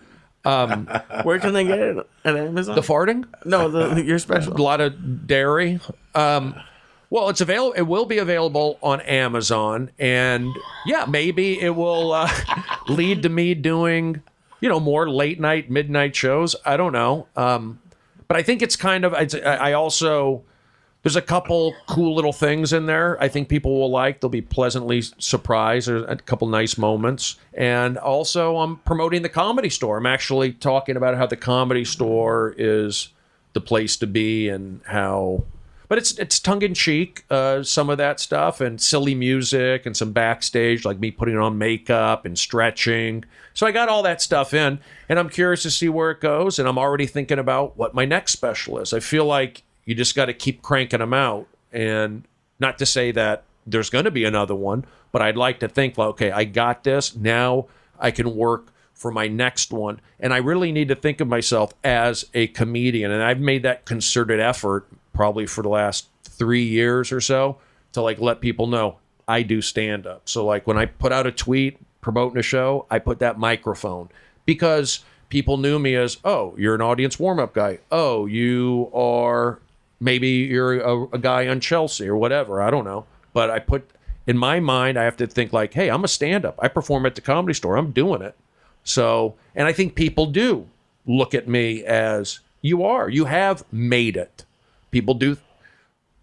S3: Where can they get it? At Amazon?
S2: The farting?
S3: No, your special.
S2: A lot of dairy. Well, it's available. It will be available on Amazon, and maybe it will lead to me doing, more late night, midnight shows. I don't know, but I think it's kind of. I also. There's a couple cool little things in there I think people will like. They'll be pleasantly surprised. There's a couple nice moments. And also, I'm promoting the Comedy Store. I'm actually talking about how the Comedy Store is the place to be and how... But it's tongue-in-cheek, some of that stuff, and silly music and some backstage, like me putting on makeup and stretching. So I got all that stuff in, and I'm curious to see where it goes, and I'm already thinking about what my next special is. I feel like you just got to keep cranking them out. And not to say that there's going to be another one, but I'd like to think, well, okay, I got this. Now I can work for my next one. And I really need to think of myself as a comedian. And I've made that concerted effort probably for the last 3 years or so to let people know I do stand up. So when I put out a tweet promoting a show, I put that microphone because people knew me as, oh, you're an audience warm-up guy. Oh, maybe you're a guy on Chelsea or whatever. I don't know. But I put, in my mind, I have to think hey, I'm a stand-up. I perform at the Comedy Store. I'm doing it. So, and I think people do look at me as, you have made it. People do.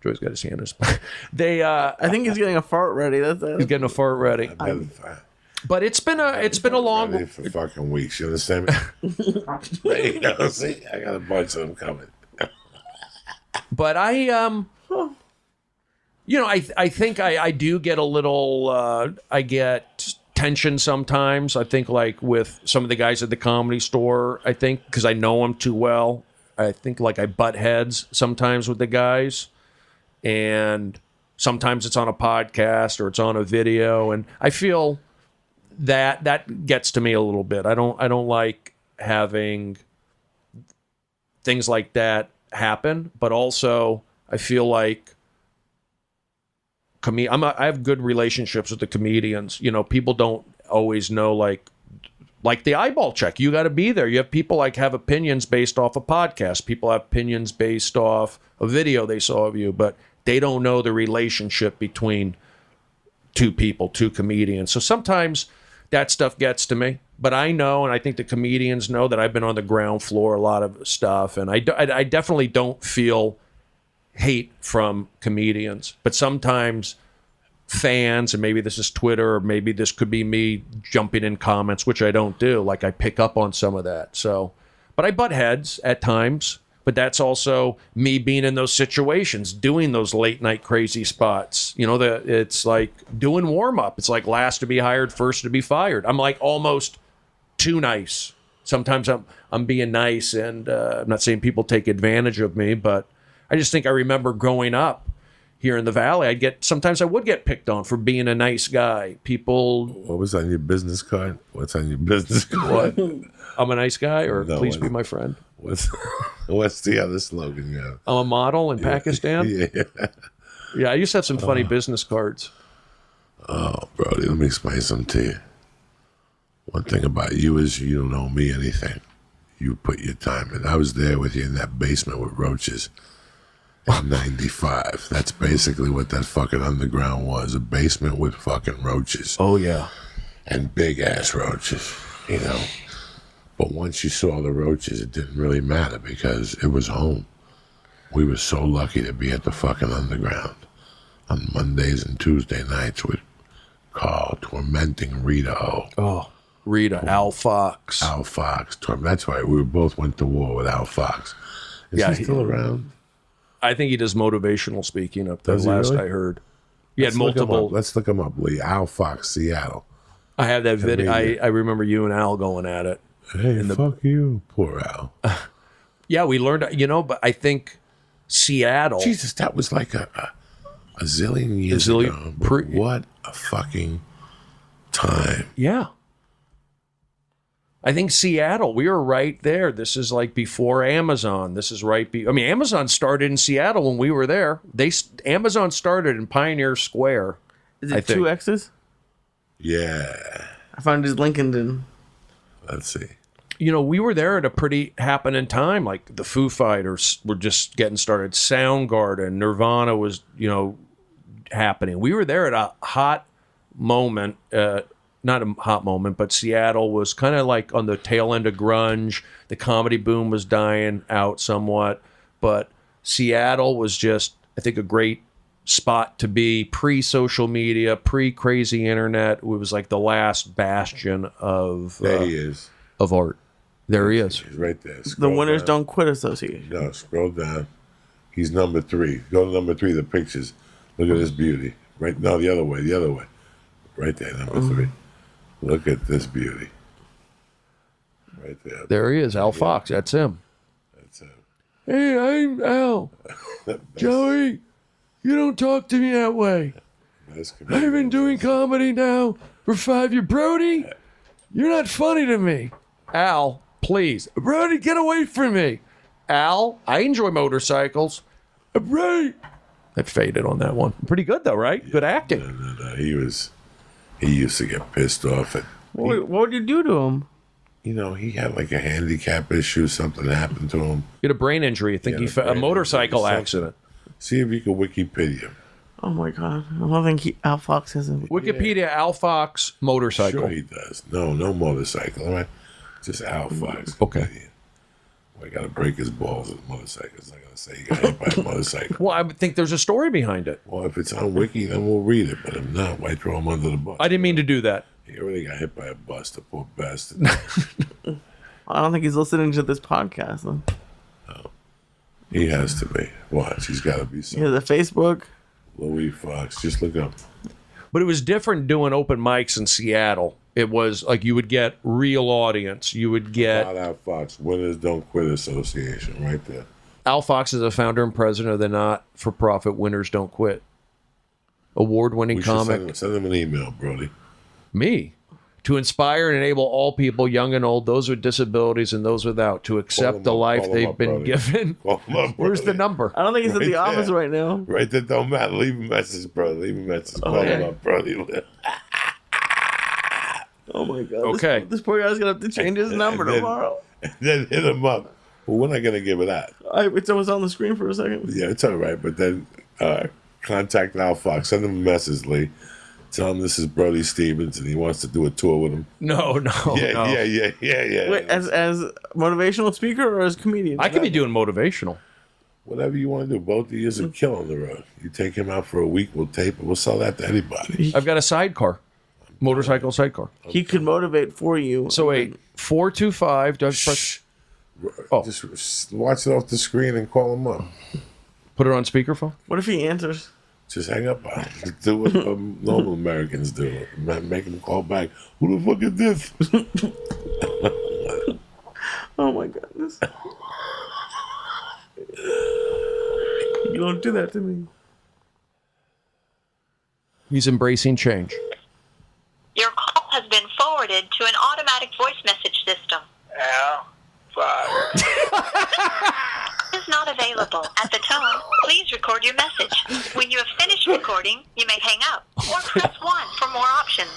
S2: Joey's got his hand in his
S3: I think he's getting a fart ready.
S2: He's getting a fart ready. But it's been a long...
S1: Ready for fucking weeks. You understand me? See, I got a bunch of them coming.
S2: But I think I do get a little, I get tension sometimes. I think with some of the guys at the Comedy Store, I think because I know them too well. I think like I butt heads sometimes with the guys, and sometimes it's on a podcast or it's on a video, and I feel that gets to me a little bit. I don't like having things like that happen, but also I feel like I have good relationships with the comedians. You know, people don't always know like the eyeball check. You got to be there. You have people like have opinions based off a podcast. People have opinions based off a video they saw of you, but they don't know the relationship between two people, two comedians. So sometimes that stuff gets to me, but I know, and I think the comedians know that I've been on the ground floor a lot of stuff, and I definitely don't feel hate from comedians, but sometimes fans, and maybe this is Twitter, or maybe this could be me jumping in comments, which I don't do. Like I pick up on some of that. So, but I butt heads at times, but that's also me being in those situations, doing those late night crazy spots. You know, it's like doing warm up. It's like last to be hired, first to be fired. I'm like almost too nice. Sometimes I'm being nice, and I'm not saying people take advantage of me, but I just think I remember growing up here in the Valley, sometimes I would get picked on for being a nice guy. People.
S1: What was on your business card? What's on your business card?
S2: What? I'm a nice guy, or
S1: No,
S2: please be my friend.
S1: What's the other slogan you have?
S2: I'm a model in Pakistan.
S1: Yeah.
S2: Yeah, I used to have some funny business cards.
S1: Oh, Brody, let me explain something to you. One thing about you is you don't owe me anything. You put your time in. I was there with you in that basement with roaches in 95. That's basically what that fucking underground was. A basement with fucking roaches.
S2: Oh, yeah.
S1: And big-ass roaches, you know. But once you saw the roaches, it didn't really matter because it was home. We were so lucky to be at the fucking underground on Mondays and Tuesday nights with Carl tormenting Rita O.
S2: Oh, Rita, Al Fox.
S1: Al Fox. That's right. We both went to war with Al Fox. Is
S2: Yeah,
S1: he still around?
S2: I think he does motivational speaking up there,
S1: Does he
S2: last
S1: really?
S2: I heard. He had
S1: Let's look him
S2: multiple.
S1: up. Let's look him up, Lee. Al Fox, Seattle.
S2: I have that video.
S1: Comedian.
S2: I remember you and Al going at it.
S1: Hey, fuck you, poor Al.
S2: Yeah, we learned, but I think Seattle.
S1: Jesus, that was like a zillion years ago. What a fucking time.
S2: Yeah. I think Seattle, we were right there. This is like before Amazon. This is right. Amazon started in Seattle when we were there. Amazon started in Pioneer Square.
S3: Is it two X's?
S1: Yeah.
S3: I found his LinkedIn.
S1: Let's see.
S2: We were there at a pretty happening time. Like the Foo Fighters were just getting started. Soundgarden, Nirvana was, happening. We were there at a hot moment. Not a hot moment, but Seattle was kind of like on the tail end of grunge. The comedy boom was dying out somewhat. But Seattle was just, I think, a great spot to be pre-social media, pre-crazy internet. It was like the last bastion of
S1: There he is.
S2: Of art. There he is.
S1: He's right there.
S3: The Winners Don't Quit Association.
S1: No, scroll down. He's number 3. Go to number 3, the pictures. Look at this beauty. Right? No, the other way. Right there, number 3. Look at this beauty. Right there.
S2: There he is, Al Fox. That's him.
S1: That's him.
S2: Hey, I'm Al. Joey, you don't talk to me that way. I've been doing comedy now for 5 years. Brody, you're not funny to me. Al, please. Brody, get away from me. Al, I enjoy motorcycles. Brody. That faded on that one. Pretty good, though, right? Good acting.
S1: No. He used to get pissed off at.
S3: What would you do to him?
S1: He had like a handicap issue. Something happened to him.
S2: He had a brain injury. I think a motorcycle accident.
S1: See if you can Wikipedia.
S3: Oh my God! I don't think Al Fox has a
S2: Wikipedia, Al Fox motorcycle.
S1: Sure he does. No motorcycle. All right, just Al Fox.
S2: Okay.
S1: I got to break his balls with motorcycles. I'm not going to say he got hit by a motorcycle.
S2: Well, I think there's a story behind it.
S1: Well, if it's on Wiki, then we'll read it. But if not, why throw him under the bus?
S2: I didn't mean to do that.
S1: He already got hit by a bus, the poor bastard.
S3: I don't think he's listening to this podcast. Then.
S1: No. He has to be. Watch. He's got to be
S3: He has a Facebook.
S1: Louis Fox. Just look up.
S2: But it was different doing open mics in Seattle. It was like you would get real audience. You would get
S1: Al Fox, Winners Don't Quit Association, right there.
S2: Al Fox is the founder and president of the not-for-profit Winners Don't Quit. Award-winning
S1: We should
S2: comic.
S1: send him an email, Brody.
S2: Me. To inspire and enable all people, young and old, those with disabilities and those without, to accept the life they've been given.
S1: Call him up,
S2: Where's the
S1: Brody.
S2: number?
S3: I don't think he's at the
S1: Right
S3: office
S1: there.
S3: right now.
S1: Right there, don't matter. Leave a message, bro. Leave a message. Call him up, Brody.
S3: Oh my god.
S2: Okay.
S3: This poor guy's gonna have to change his number
S1: And then-
S3: tomorrow.
S1: And then hit him up. Well, we're not going to give it out.
S3: It was on the screen for a second.
S1: Yeah, it's all right. But then contact Al Fox. Send him a message, Lee. Tell him this is Brody Stevens and he wants to do a tour with him.
S2: No.
S1: Yeah.
S3: Wait, as motivational speaker or as comedian?
S2: I could be doing motivational.
S1: Whatever you want to do. Both of you are killing the road. You take him out for a week, we'll tape it. We'll sell that to anybody.
S2: I've got a sidecar. Motorcycle sidecar.
S3: He could motivate for you.
S2: So wait, 425. Does press? Oh.
S1: Just watch it off the screen and call him up.
S2: Put it on speakerphone.
S3: What if he answers?
S1: Just hang up on him. Do what normal Americans do. Make him call back. Who the fuck is this?
S3: Oh my goodness. You don't do that to me.
S2: He's embracing change.
S4: Your call has been forwarded to an automatic voice message system. Is not available. At the tone, please record your message. When you have finished recording, you may hang up or press 1 for more options.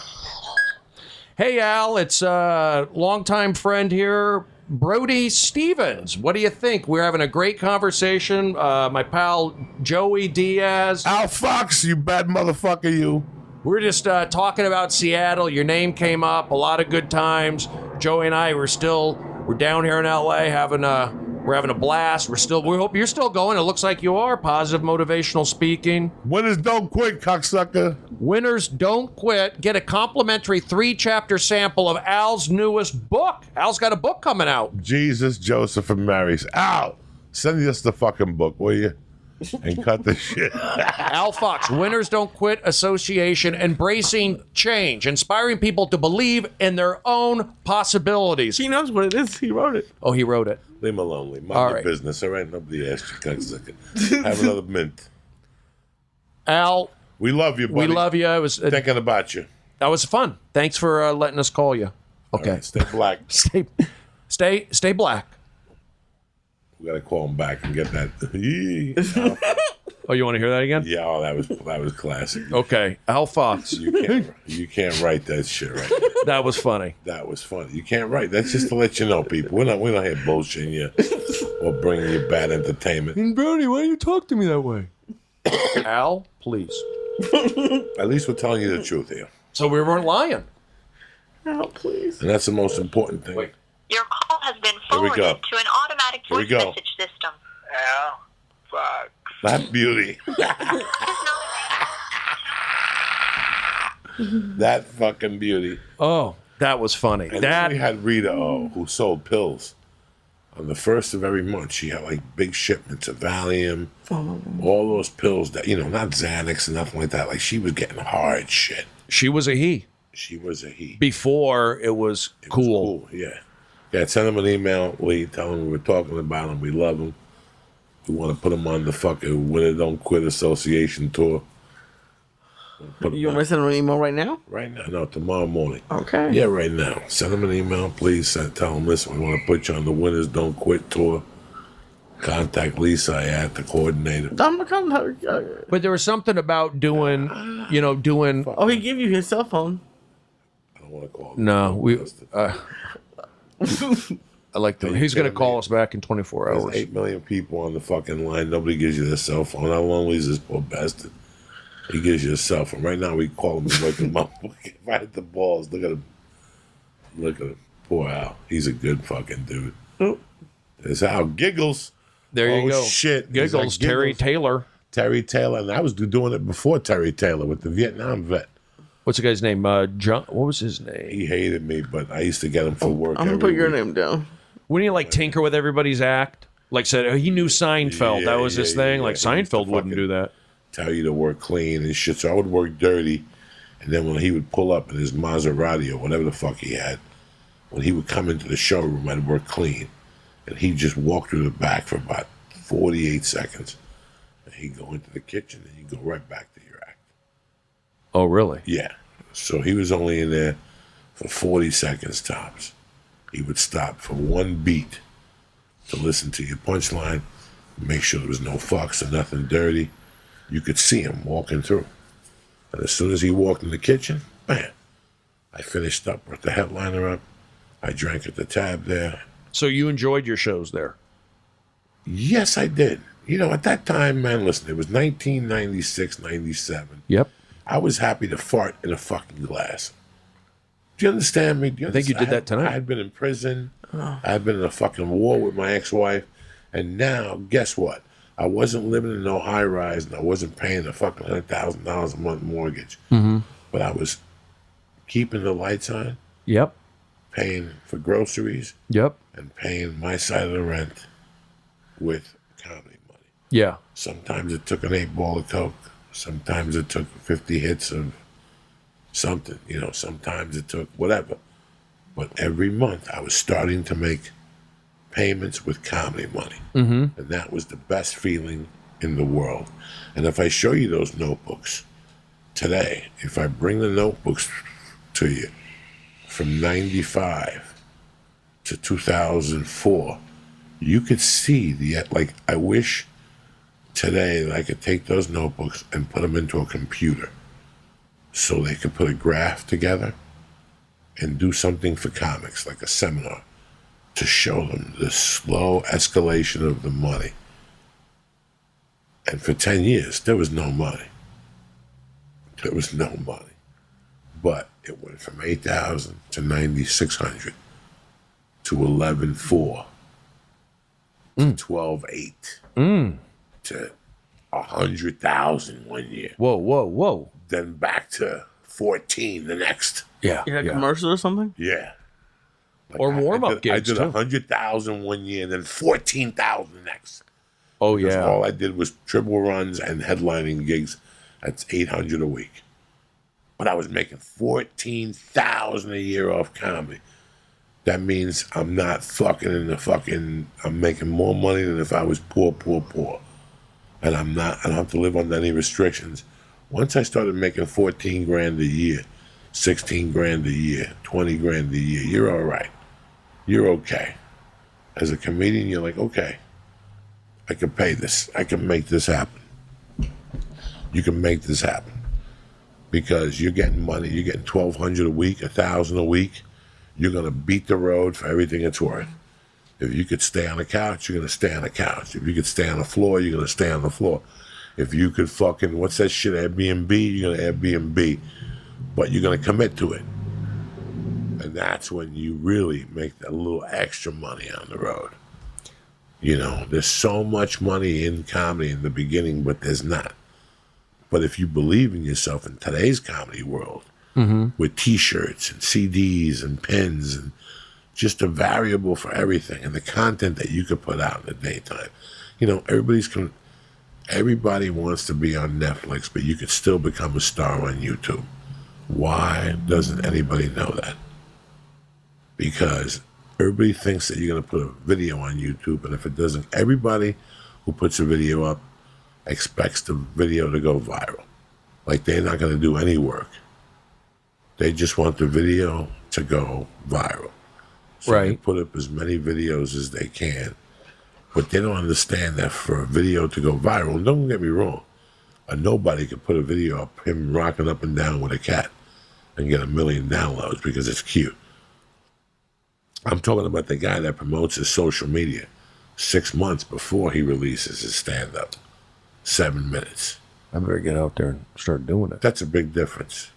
S2: Hey, Al, it's a longtime friend here, Brody Stevens. What do you think? We're having a great conversation. My pal Joey Diaz.
S1: Al Fox, you bad motherfucker, you.
S2: We're just talking about Seattle. Your name came up. A lot of good times. Joey and I we're down here in LA we're having a blast. We hope you're still going. It looks like you are. Positive motivational speaking.
S1: Winners don't quit, cocksucker.
S2: Winners Don't Quit. Get a complimentary 3-chapter sample of Al's newest book. Al's got a book coming out.
S1: Jesus, Joseph, and Mary's. Al, send us the fucking book, will you? And cut the shit.
S2: Al Fox, Winners Don't Quit Association, embracing change, inspiring people to believe in their own possibilities.
S3: He knows what it is. He wrote it.
S2: Oh, he wrote it.
S1: Leave him alone, Lee. Mind
S2: All
S1: your
S2: right.
S1: business, all right? Nobody asked you, cocksucker. Have another mint.
S2: Al,
S1: We love you, buddy.
S2: we love you. It was
S1: Thinking about you.
S2: that was fun. Thanks for letting us call you. Okay,
S1: All right, stay black.
S2: stay black.
S1: We gotta call him back and get that.
S2: Oh, you want to hear that again?
S1: Yeah, oh, that was classic.
S2: Okay, Al Fox.
S1: You can't write that shit right.
S2: That was funny.
S1: That was funny. You can't write. That's just to let you know, people. We're not here bullshitting you or bringing you bad entertainment.
S2: And Brody, why do you talk to me that way? Al, please.
S1: At least we're telling you the truth here,
S2: So we weren't lying.
S3: Oh, please.
S1: and that's the most important thing.
S2: Wait.
S4: Your call has been
S1: Here we go.
S4: forwarded to an automatic
S1: Here we
S4: voice
S1: go.
S4: message system.
S1: That beauty.
S4: Is not
S1: That fucking beauty.
S2: Oh, that was funny.
S1: And then we had Rita O, who sold pills. On the first of every month, she had like big shipments of Valium, all those pills that, not Xanax and nothing like that. Like she was getting hard shit.
S2: She was a he.
S1: She was a he.
S2: Before it was cool.
S1: Yeah. Yeah, send him an email. We tell him we were talking about him. We love him. We want to put him on the fucking Winner Don't Quit Association tour.
S3: You want me to send him an email right now?
S1: Right now? No, tomorrow morning.
S3: Okay.
S1: Yeah, right now. Send him an email, please. Tell him, listen, we want to put you on the Winners Don't Quit tour. Contact Lisa Syatt, the coordinator.
S3: I'm gonna come.
S2: But there was something about doing.
S3: Oh, he gave you his cell phone.
S1: I don't want to call him.
S2: No, we. I like to.
S1: Are you
S2: He's going to
S1: kidding
S2: call
S1: me?
S2: us back in 24
S1: There's
S2: hours.
S1: 8 million people on the fucking line. Nobody gives you their cell phone. How lonely is this poor bastard? He gives you a cell phone. Right now, we call him and wake him up. Right at the balls. Look at him. Look at him. Poor Al. He's a good fucking dude.
S3: Oh.
S1: There's Al. Giggles.
S2: There you
S1: Oh,
S2: go.
S1: shit. He's
S2: Giggles.
S1: like
S2: Terry
S1: Giggles.
S2: Taylor.
S1: Terry Taylor. And I was doing it before Terry Taylor with the Vietnam vet.
S2: What's the guy's name? John. What was his name?
S1: He hated me, but I used to get him for work.
S3: I'm gonna
S1: every
S3: put your
S1: week.
S3: name down.
S2: Wouldn't he like tinker with everybody's act? Like said, he knew Seinfeld. That was his thing. Like
S1: He used to
S2: Seinfeld wouldn't
S1: fucking
S2: do that.
S1: Tell you to work clean and shit. So I would work dirty, And then when he would pull up in his Maserati or whatever the fuck he had, when he would come into the showroom, I'd work clean. And he'd just walk through the back for about 48 seconds. And he'd go into the kitchen and he'd go right back to your act.
S2: Oh, really?
S1: Yeah. So he was only in there for 40 seconds tops. He would stop for one beat to listen to your punchline, make sure there was no fucks or nothing dirty. You could see him walking through. And as soon as he walked in the kitchen, bam, I finished up, brought the headliner up. I drank at the tab there.
S2: So you enjoyed your shows there?
S1: Yes, I did. You know, at that time, man, listen, it was 1996, 97.
S2: Yep.
S1: I was happy to fart in a fucking glass. Do you understand me?
S2: I think you did that tonight.
S1: I had been in prison. I had been in a fucking war with my ex-wife. And now, guess what? I wasn't living in no high-rise, and I wasn't paying a fucking $100,000 a month mortgage.
S2: Mm-hmm.
S1: But I was keeping the lights on,
S2: Yep.
S1: paying for groceries,
S2: Yep.
S1: and paying my side of the rent with comedy money.
S2: Yeah.
S1: Sometimes it took an 8-ball of Coke. Sometimes it took 50 hits of something. You know, sometimes it took whatever. But every month I was starting to make payments with comedy money.
S2: Mm-hmm.
S1: And that was the best feeling in the world. And if I show you those notebooks today, if I bring the notebooks to you from 95 to 2004, you could see like, I wish today that I could take those notebooks and put them into a computer so they could put a graph together and do something for comics, like a seminar, to show them the slow escalation of the money. And for 10 years, there was no money. There was no money. But it went from 8,000 to 9,600 to 11,400 to 12,800 to 100,000 one year.
S2: Whoa, whoa, whoa.
S1: Then back to 14 the next.
S2: Yeah.
S3: You had a commercial or something?
S1: Yeah. Like
S2: Or warm-up gigs,
S1: I did
S2: too.
S1: 100,000 one year and then 14,000 the next.
S2: Oh,
S1: Because
S2: yeah.
S1: all I did was triple runs and headlining gigs. That's 800 a week. But I was making 14,000 a year off comedy. That means I'm not fucking in the fucking, I'm making more money than if I was poor. And I don't have to live under any restrictions. Once I started making 14 grand a year, 16 grand a year, 20 grand a year, you're all right. You're okay. As a comedian, you're like, okay, I can pay this. I can make this happen. You can make this happen. Because you're getting money, you're getting $1,200 a week, $1,000 a week. You're going to beat the road for everything it's worth. If you could stay on the couch, you're going to stay on the couch. If you could stay on the floor, you're going to stay on the floor. If you could fucking, what's that shit, Airbnb, you're going to Airbnb. But you're going to commit to it. And that's when you really make that little extra money on the road. You know, there's so much money in comedy in the beginning, but there's not. But if you believe in yourself in today's comedy world, with T-shirts and CDs and pens and just a variable for everything and the content that you could put out in the daytime. You know, everybody wants to be on Netflix, but you could still become a star on YouTube. Why doesn't anybody know that? Because everybody thinks that you're going to put a video on YouTube, and if it doesn't, everybody who puts a video up expects the video to go viral. Like, they're not going to do any work. They just want the video to go viral. So they put up as many videos as they can. But they don't understand that for a video to go viral, and don't get me wrong, a nobody could put a video up, him rocking up and down with a cat, and get 1 million downloads because it's cute. I'm talking about the guy that promotes his social media 6 months before he releases his stand-up. 7 minutes.
S2: I better get out there and start doing it.
S1: That's a big difference.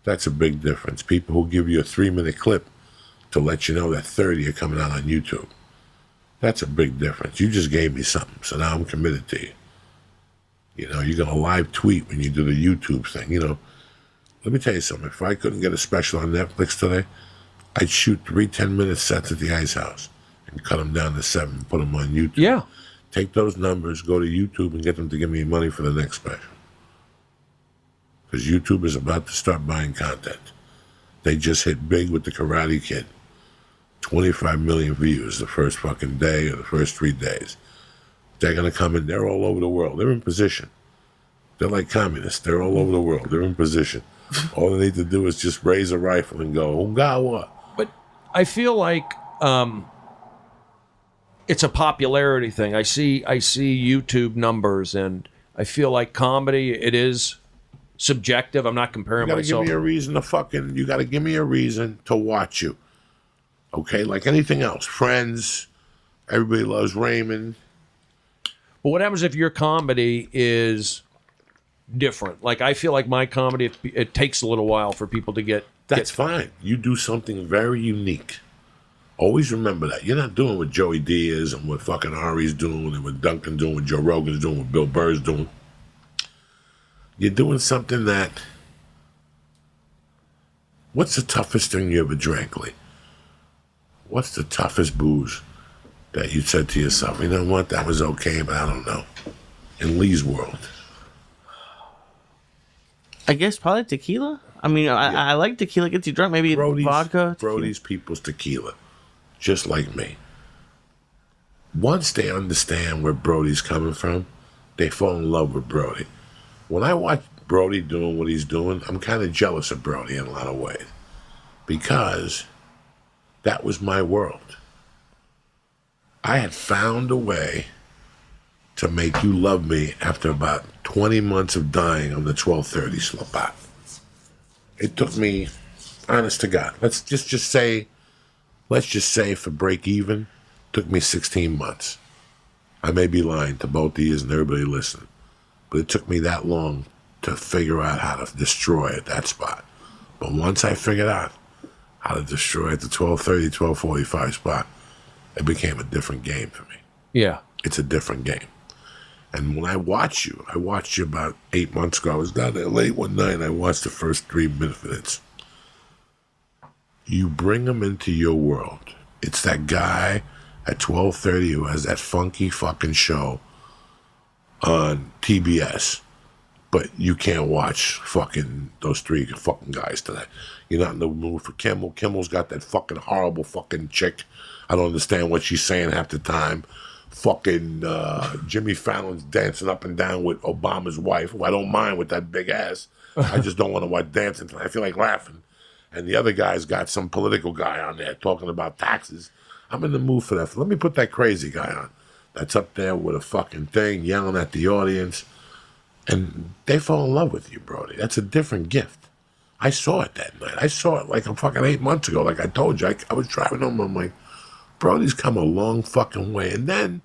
S1: That's a big difference. People who give you a 3-minute clip to let you know that 30 are coming out on YouTube. That's a big difference. You just gave me something, so now I'm committed to you. You know, you're going to live tweet when you do the YouTube thing. You know, let me tell you something. If I couldn't get a special on Netflix today, I'd shoot 3 10-minute sets at the Ice House and cut them down to 7 and put them on YouTube.
S2: Yeah.
S1: Take those numbers, go to YouTube, and get them to give me money for the next special. Because YouTube is about to start buying content. They just hit big with the Karate Kid. 25 million views the first fucking day or the first 3 days. They're going to come in. They're all over the world. They're in position. They're like communists. They're all over the world. They're in position. All they need to do is just raise a rifle and go, Ungawa.
S2: But I feel like it's a popularity thing. I see YouTube numbers, and I feel like comedy, it is subjective. I'm not comparing
S1: You got to
S2: myself.
S1: give me a reason to fucking, you got to give me a reason to watch you. Okay? Like anything else. Friends, everybody loves Raymond.
S2: But what happens if your comedy is different? Like, I feel like my comedy, it takes a little while for people to get...
S1: That's fine. You do something very unique. Always remember that. You're not doing what Joey Diaz and what fucking Ari's doing and what Duncan doing, what Joe Rogan's doing, what Bill Burr's doing. You're doing something that... What's the toughest thing you ever drank, Lee? What's the toughest booze that you said to yourself, you know what, that was okay, but I don't know. In Lee's world.
S3: I guess probably tequila. I mean, I like tequila, gets you drunk. Maybe vodka.
S1: Brody's people's tequila. Just like me. Once they understand where Brody's coming from, they fall in love with Brody. When I watch Brody doing what he's doing, I'm kind of jealous of Brody in a lot of ways. Because that was my world. I had found a way to make you love me after about 20 months of dying on the 1230 slip-out. It took me, honest to God, let's just say for break even, took me 16 months. I may be lying to both of you and everybody listening, but it took me that long to figure out how to destroy at that spot. But once I figured out how to destroy at the 1230, 1245 spot, it became a different game for me.
S2: Yeah.
S1: It's a different game. And when I watched you about 8 months ago. I was down there late one night and I watched the first 3 minutes. You bring them into your world. It's that guy at 12:30 who has that funky fucking show on TBS. But you can't watch fucking those 3 fucking guys tonight. You're not in the mood for Kimmel. Kimmel's got that fucking horrible fucking chick. I don't understand what she's saying half the time. Fucking Jimmy Fallon's dancing up and down with Obama's wife, who I don't mind with that big ass. I just don't want to watch dancing tonight. I feel like laughing. And the other guy's got some political guy on there talking about taxes. I'm in the mood for that. Let me put that crazy guy on that's up there with a fucking thing yelling at the audience. And they fall in love with you, Brody. That's a different gift. I saw it that night. I saw it like a fucking 8 months ago. Like I told you, I was driving home. I'm like, Brody's come a long fucking way. And then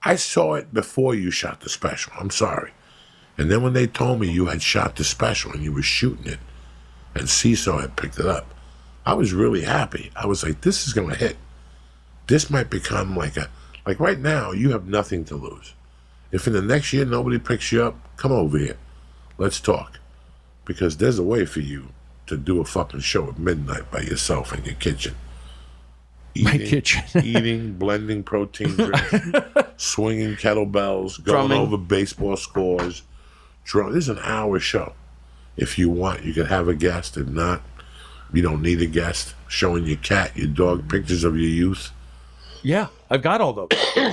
S1: I saw it before you shot the special. I'm sorry. And then when they told me you had shot the special and you were shooting it and Seesaw had picked it up, I was really happy. I was like, this is going to hit. This might become like right now, you have nothing to lose. If in the next year nobody picks you up, come over here. Let's talk. Because there's a way for you to do a fucking show at midnight by yourself in your kitchen. Eating, blending protein drinks, swinging kettlebells, going over baseball scores. This is an hour show. If you want, you can have a guest. If not, you don't need a guest. Showing your cat, your dog, pictures of your youth.
S2: Yeah, I've got all those.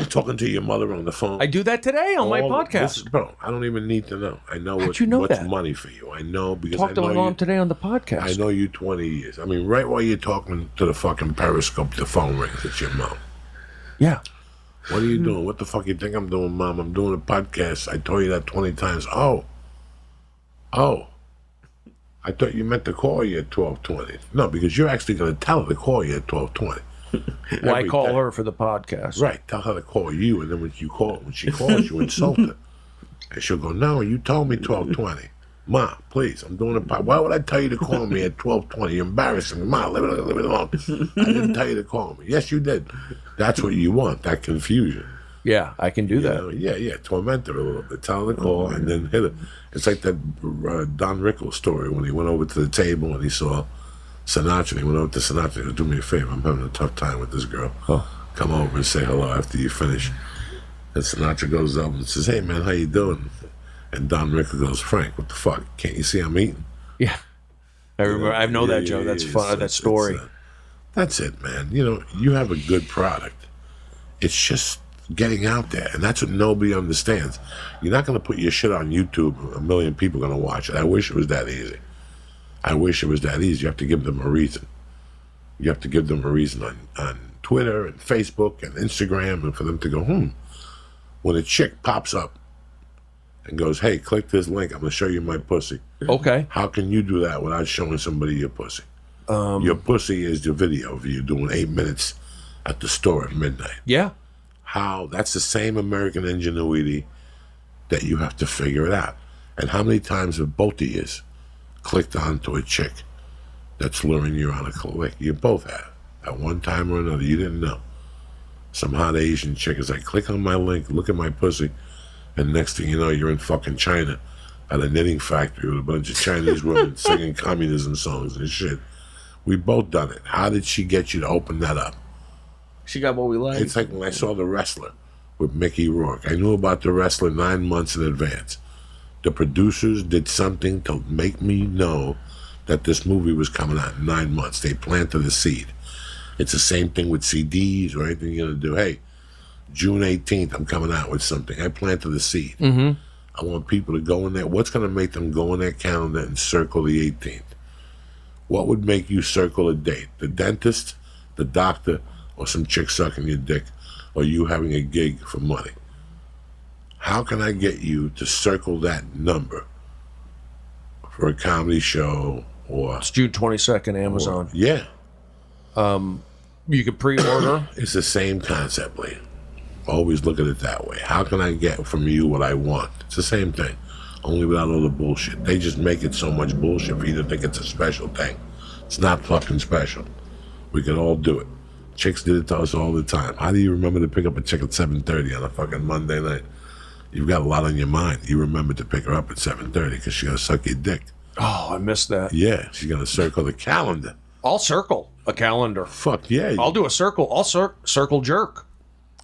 S1: Talking to your mother on the phone.
S2: I do that today on my podcast.
S1: Bro, I don't even need to know. I know what's money for you. I know because
S2: Talk to my mom today on the podcast.
S1: I know you 20 years. I mean, right while you're talking to the fucking Periscope, the phone rings. It's your mom.
S2: Yeah.
S1: What are you doing? What the fuck you think I'm doing, Mom? I'm doing a podcast. I told you that 20 times. Oh. I thought you meant to call you at 12:20. No, because you're actually going to tell her to call you at 12:20.
S2: Why call her for the podcast?
S1: Right. Tell her to call you, and then when she calls you, insult her. And she'll go, no, you told me 12:20. Mom, please, I'm doing a podcast. Why would I tell you to call me at 12:20? You're embarrassing me. Mom, leave it alone. I didn't tell you to call me. Yes, you did. That's what you want, that confusion.
S2: Yeah, I can do that.
S1: Yeah. Torment her a little bit. Tell her to call and then hit her. It's like that Don Rickles story when he went over to the table and he saw Sinatra. And he went over to Sinatra and he goes, do me a favor. I'm having a tough time with this girl. Come over and say hello after you finish. And Sinatra goes up and says, hey, man, how you doing? And Don Rickles goes, Frank, what the fuck? Can't you see I'm eating?
S2: Yeah. I remember. I know that joke. That's fun. That story.
S1: That's it, man. You know, you have a good product. It's just getting out there, and that's what nobody understands. You're not going to put your shit on YouTube. 1 million people are going to watch it. I wish it was that easy. You have to give them a reason. You have to give them a reason on Twitter and Facebook and Instagram, and for them to go, When a chick pops up and goes, hey, click this link, I'm going to show you my pussy.
S2: Okay.
S1: How can you do that without showing somebody your pussy? Your pussy is the video of you doing 8 minutes at the store at midnight.
S2: Yeah.
S1: That's the same American ingenuity that you have to figure it out. And how many times have both of you clicked onto a chick that's luring you on a click? You both have. At one time or another, you didn't know. Some hot Asian chick is like, click on my link, look at my pussy. And next thing you know, you're in fucking China at a knitting factory with a bunch of Chinese women singing communism songs and shit. We both done it. How did she get you to open that up?
S3: She got what we like.
S1: It's like when I saw The Wrestler with Mickey Rourke. I knew about The Wrestler 9 months in advance. The producers did something to make me know that this movie was coming out in 9 months. They planted a seed. It's the same thing with CDs or anything you're going to do. Hey, June 18th, I'm coming out with something. I planted a seed.
S2: Mm-hmm.
S1: I want people to go in there. What's going to make them go in their calendar and circle the 18th? What would make you circle a date? The dentist, the doctor, or some chick sucking your dick, or you having a gig for money? How can I get you to circle that number for a comedy show or...
S2: It's June 22nd, Amazon.
S1: Yeah.
S2: You can pre-order.
S1: It's the same concept, Lee. Always look at it that way. How can I get from you what I want? It's the same thing, only without all the bullshit. They just make it so much bullshit for you to think it's a special thing. It's not fucking special. We can all do it. Chicks did it to us all the time. How do you remember to pick up a chick at 7:30 on a fucking Monday night? You've got a lot on your mind. You remember to pick her up at 7:30 because she's going to suck your dick.
S2: Oh, I missed that.
S1: Yeah, she's going to circle the calendar.
S2: I'll circle a calendar.
S1: Fuck yeah.
S2: I'll do a circle. I'll circle jerk.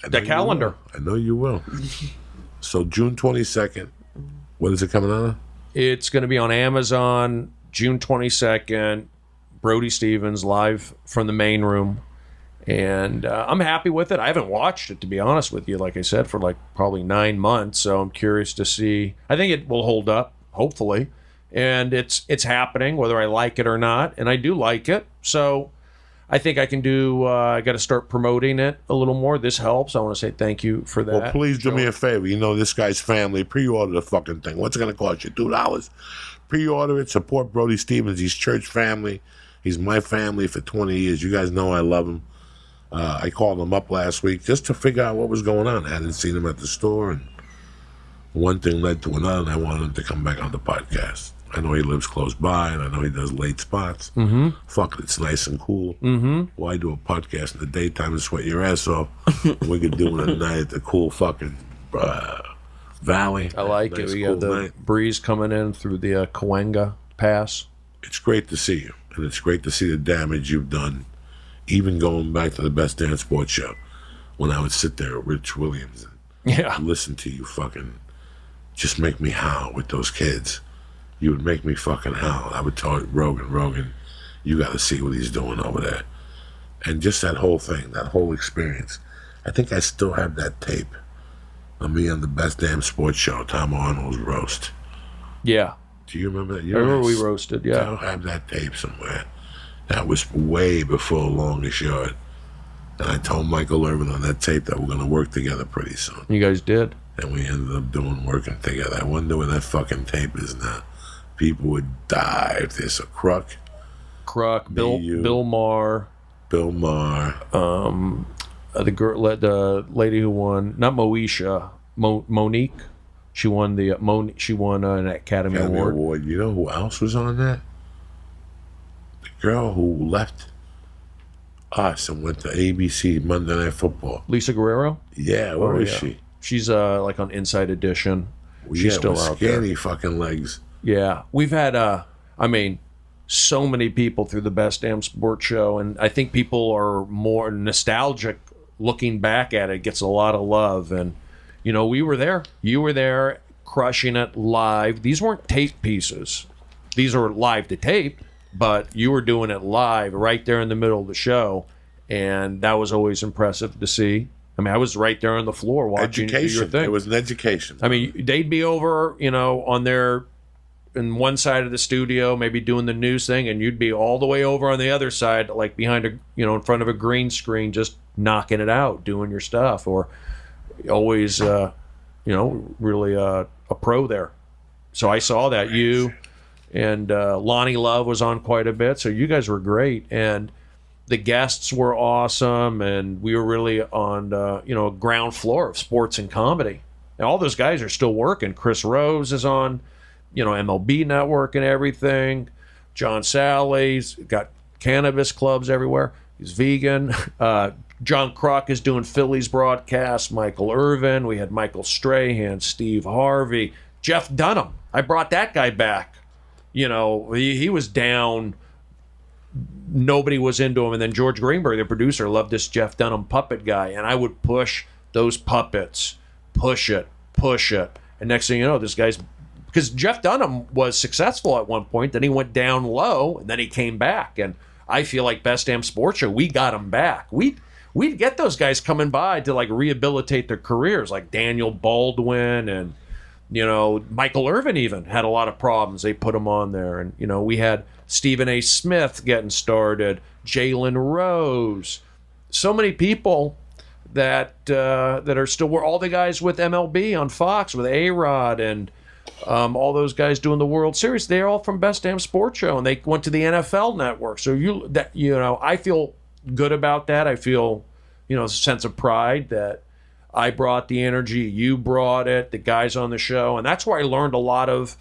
S2: The calendar.
S1: I know you will. So June 22nd, what is it coming on?
S2: It's going to be on Amazon, June 22nd. Brody Stevens live from the main room. And I'm happy with it. I haven't watched it, to be honest with you, like I said, for like probably 9 months. So I'm curious to see. I think it will hold up, hopefully. And it's happening, whether I like it or not. And I do like it. So I think I can do, I got to start promoting it a little more. This helps. I want to say thank you for that.
S1: Well, please do me a favor. You know this guy's family. Pre-order the fucking thing. What's it going to cost you? $2? Pre-order it. Support Brody Stevens. He's church family. He's my family for 20 years. You guys know I love him. I called him up last week just to figure out what was going on. I hadn't seen him at the store, and one thing led to another, and I wanted him to come back on the podcast. I know he lives close by, and I know he does late spots.
S2: Mm-hmm.
S1: Fuck it, it's nice and cool.
S2: Mm-hmm.
S1: Why do a podcast in the daytime and sweat your ass off? We could do it at night at the cool fucking valley.
S2: I like
S1: nice,
S2: it. We
S1: cool
S2: got the
S1: night.
S2: breeze coming in through the Cahuenga Pass.
S1: It's great to see you, and it's great to see the damage you've done. Even going back to the Best Damn Sports Show, when I would sit there with Rich Williams and listen to you fucking just make me howl with those kids. You would make me fucking howl. I would tell Rogan, you got to see what he's doing over there. And just that whole thing, that whole experience. I think I still have that tape of me on the Best Damn Sports Show, Tom Arnold's roast.
S2: Yeah.
S1: Do you remember that?
S2: I remember we roasted, yeah.
S1: I have that tape somewhere. That was way before Longest Yard. And I told Michael Irvin on that tape that we're going to work together pretty soon.
S2: You guys did.
S1: And we ended up working together. I wonder where that fucking tape is now. People would die if there's a Kruk, Bill Maher.
S2: The lady who won, not Moesha, Monique. She won an Academy Award.
S1: You know who else was on that? The girl who left us and went to ABC Monday Night Football.
S2: Lisa Guerrero?
S1: Yeah, where is she?
S2: She's like on Inside Edition. She's still out there.
S1: Skinny fucking legs.
S2: Yeah, we've had so many people through the Best Damn Sports Show, and I think people are more nostalgic looking back at it. It gets a lot of love, and you know, we were there. You were there. crushing it live. These weren't tape pieces. These are live to tape, but you were doing it live right there in the middle of the show, and that was always impressive to see. I mean, I was right there on the floor watching your thing.
S1: It was an education.
S2: I mean, they'd be over, on their in one side of the studio, maybe doing the news thing, and you'd be all the way over on the other side, like behind in front of a green screen, just knocking it out, doing your stuff, or always, really a pro there. So I saw that you and Lonnie Love was on quite a bit. So you guys were great, and the guests were awesome, and we were really on a ground floor of sports and comedy. And all those guys are still working. Chris Rose is on MLB Network and everything. John Sally's got cannabis clubs everywhere. He's vegan. John Kruk is doing Phillies broadcast. Michael Irvin. We had Michael Strahan, Steve Harvey, Jeff Dunham. I brought that guy back. He was down. Nobody was into him. And then George Greenberg, the producer, loved this Jeff Dunham puppet guy. And I would push those puppets, push it. And next thing you know, this guy's... Because Jeff Dunham was successful at one point, then he went down low, and then he came back. And I feel like Best Damn Sports Show, we got him back. We'd get those guys coming by to rehabilitate their careers, like Daniel Baldwin and Michael Irvin even had a lot of problems. They put him on there, and we had Stephen A. Smith getting started, Jalen Rose, so many people that are still were all the guys with MLB on Fox with A-Rod and. All those guys doing the World Series, they're all from Best Damn Sports Show, and they went to the NFL Network. So I feel good about that. I feel, a sense of pride that I brought the energy, you brought it, the guys on the show, and that's where I learned a lot of,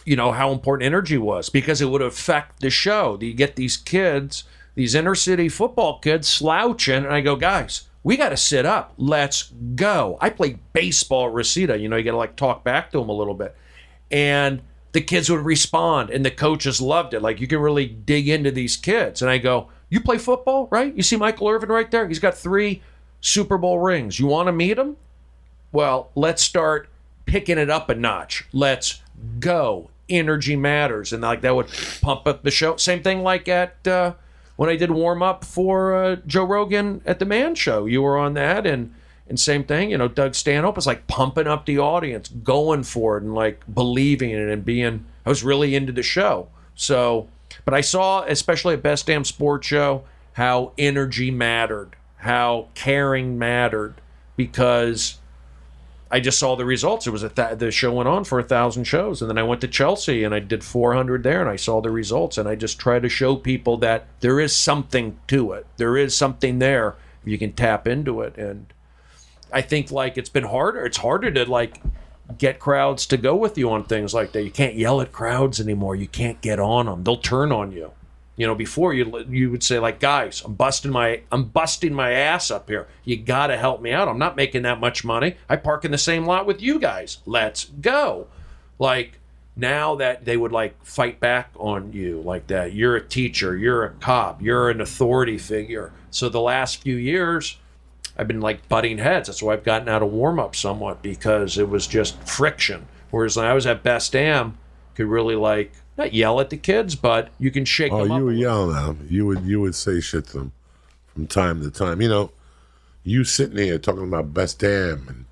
S2: how important energy was, because it would affect the show. You get these kids, these inner city football kids slouching, and I go, guys, we got to sit up. Let's go. I played baseball at Reseda. You got to talk back to them a little bit. And the kids would respond, and the coaches loved it. You can really dig into these kids. And I go, you play football, right? You see Michael Irvin right there? He's got 3 Super Bowl rings. You want to meet him? Well, let's start picking it up a notch. Let's go. Energy matters. And that would pump up the show. Same thing at... when I did warm up for Joe Rogan at the Man Show, you were on that, and same thing, Doug Stanhope was pumping up the audience, going for it, and believing in it, and I was really into the show. So, but I saw, especially at Best Damn Sports Show, how energy mattered, how caring mattered, because I just saw the results. It was the show went on for 1,000 shows, and then I went to Chelsea and I did 400 there, and I saw the results, and I just try to show people that there is something to it. There is something there. You can tap into it, and I think it's been harder. It's harder to get crowds to go with you on things like that. You can't yell at crowds anymore. You can't get on them. They'll turn on you. Before you would say guys, I'm busting my ass up here. You got to help me out. I'm not making that much money. I park in the same lot with you guys. Let's go. Now that they would fight back on you like that. You're a teacher. You're a cop. You're an authority figure. So the last few years, I've been butting heads. That's why I've gotten out of warm up somewhat, because it was just friction. Whereas when I was at Best Damn, could really not yell at the kids, but you can shake them up.
S1: Oh, you would yell at them. You would say shit to them from time to time. You sitting here talking about Best Damn and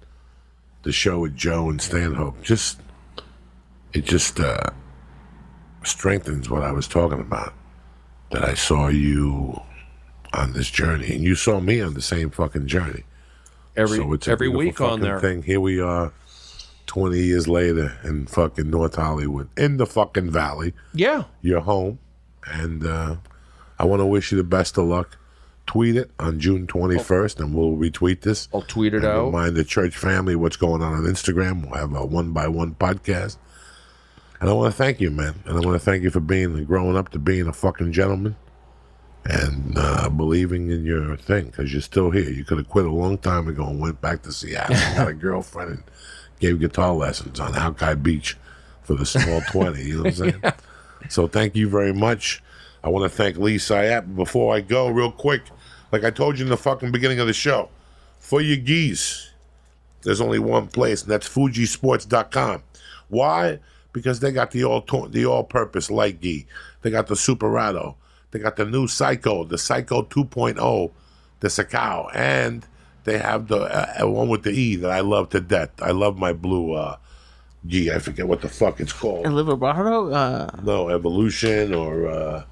S1: the show with Joe and Stanhope, it just strengthens what I was talking about. That I saw you on this journey, and you saw me on the same fucking journey.
S2: Every week on there.
S1: Thing. Here we are, 20 years later in fucking North Hollywood, in the fucking Valley.
S2: Yeah.
S1: You're home. And I want to wish you the best of luck. Tweet it on June 21st, and we'll retweet this.
S2: I'll tweet it out.
S1: Remind the church family what's going on Instagram. We'll have a 1x1 podcast. And I want to thank you, man. And I want to thank you for growing up to being a fucking gentleman and believing in your thing, because you're still here. You could have quit a long time ago and went back to Seattle. Got a girlfriend and gave guitar lessons on Alki Beach for the small 20. You know what I'm saying? Yeah. So thank you very much. I want to thank Lee Syatt. Before I go, real quick, like I told you in the fucking beginning of the show, for your geese, there's only one place, and that's fujisports.com. Why? Because they got the all-purpose light gi. They got the Superado. They got the new Psycho, the Psycho 2.0, the Sakao, and they have the one with the E that I love to death. I love my blue gi. I forget what the fuck it's called.
S3: Liverado?
S1: No, Evolution or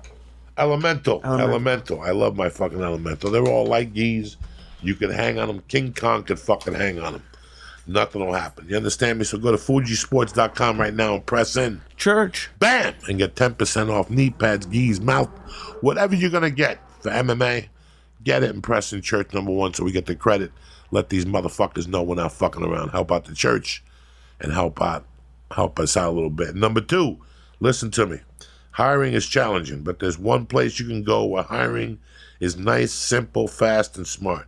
S1: Elemental. I love my fucking Elemental. They're all light gis. You can hang on them. King Kong could fucking hang on them. Nothing will happen. You understand me? So go to fujisports.com right now and press in.
S3: Church.
S1: Bam! And get 10% off knee pads, gis, mouth, whatever you're going to get for MMA. Get it and press in church number 1 so we get the credit. Let these motherfuckers know we're not fucking around. Help out the church and help us out a little bit. Number 2, listen to me. Hiring is challenging, but there's one place you can go where hiring is nice, simple, fast, and smart.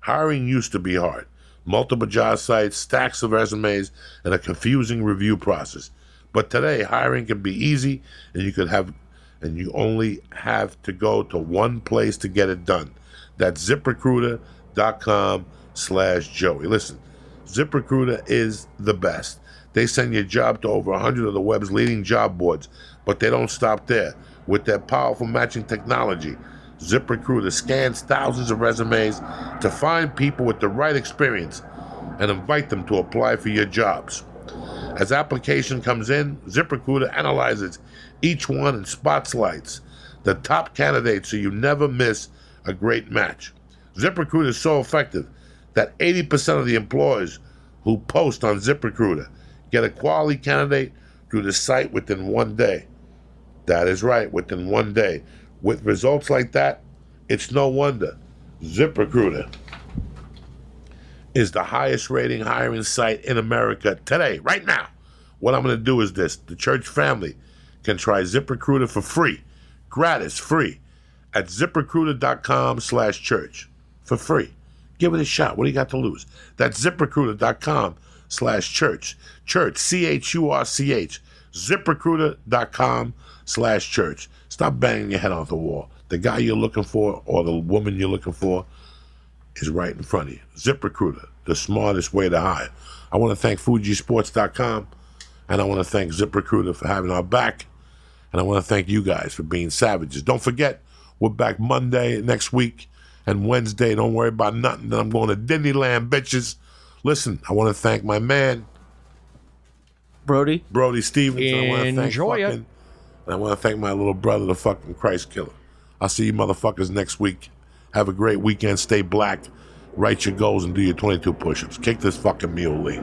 S1: Hiring used to be hard. Multiple job sites, stacks of resumes, and a confusing review process. But today, hiring can be easy, and you only have to go to one place to get it done. That's ZipRecruiter.com/Joey. Listen, ZipRecruiter is the best. They send your job to over 100 of the web's leading job boards, but they don't stop there. With their powerful matching technology, ZipRecruiter scans thousands of resumes to find people with the right experience and invite them to apply for your jobs. As application comes in, ZipRecruiter analyzes each one and spotlights the top candidates so you never miss a great match. ZipRecruiter is so effective that 80% of the employers who post on ZipRecruiter get a quality candidate through the site within 1 day. That is right, within 1 day. With results like that, it's no wonder ZipRecruiter is the highest rating hiring site in America today, right now. What I'm going to do is this. The church family can try ZipRecruiter for free, gratis, free, at ZipRecruiter.com/church for free. Give it a shot. What do you got to lose? That's ZipRecruiter.com/church. Church, CHURCH. ZipRecruiter.com/church. Stop banging your head off the wall. The guy you're looking for or the woman you're looking for is right in front of you. ZipRecruiter, the smartest way to hire. I want to thank Fujisports.com, and I want to thank ZipRecruiter for having our back, and I want to thank you guys for being savages. Don't forget, we're back Monday next week and Wednesday. Don't worry about nothing. Then I'm going to Disneyland, bitches. Listen, I want to thank my man,
S3: Brody
S1: Stevens. And I want to thank
S2: Enjoy it.
S1: and I want to thank my little brother, the fucking Christ killer. I'll see you motherfuckers next week. Have a great weekend. Stay black. Write your goals and do your 22 push-ups. Kick this fucking mule, Lee.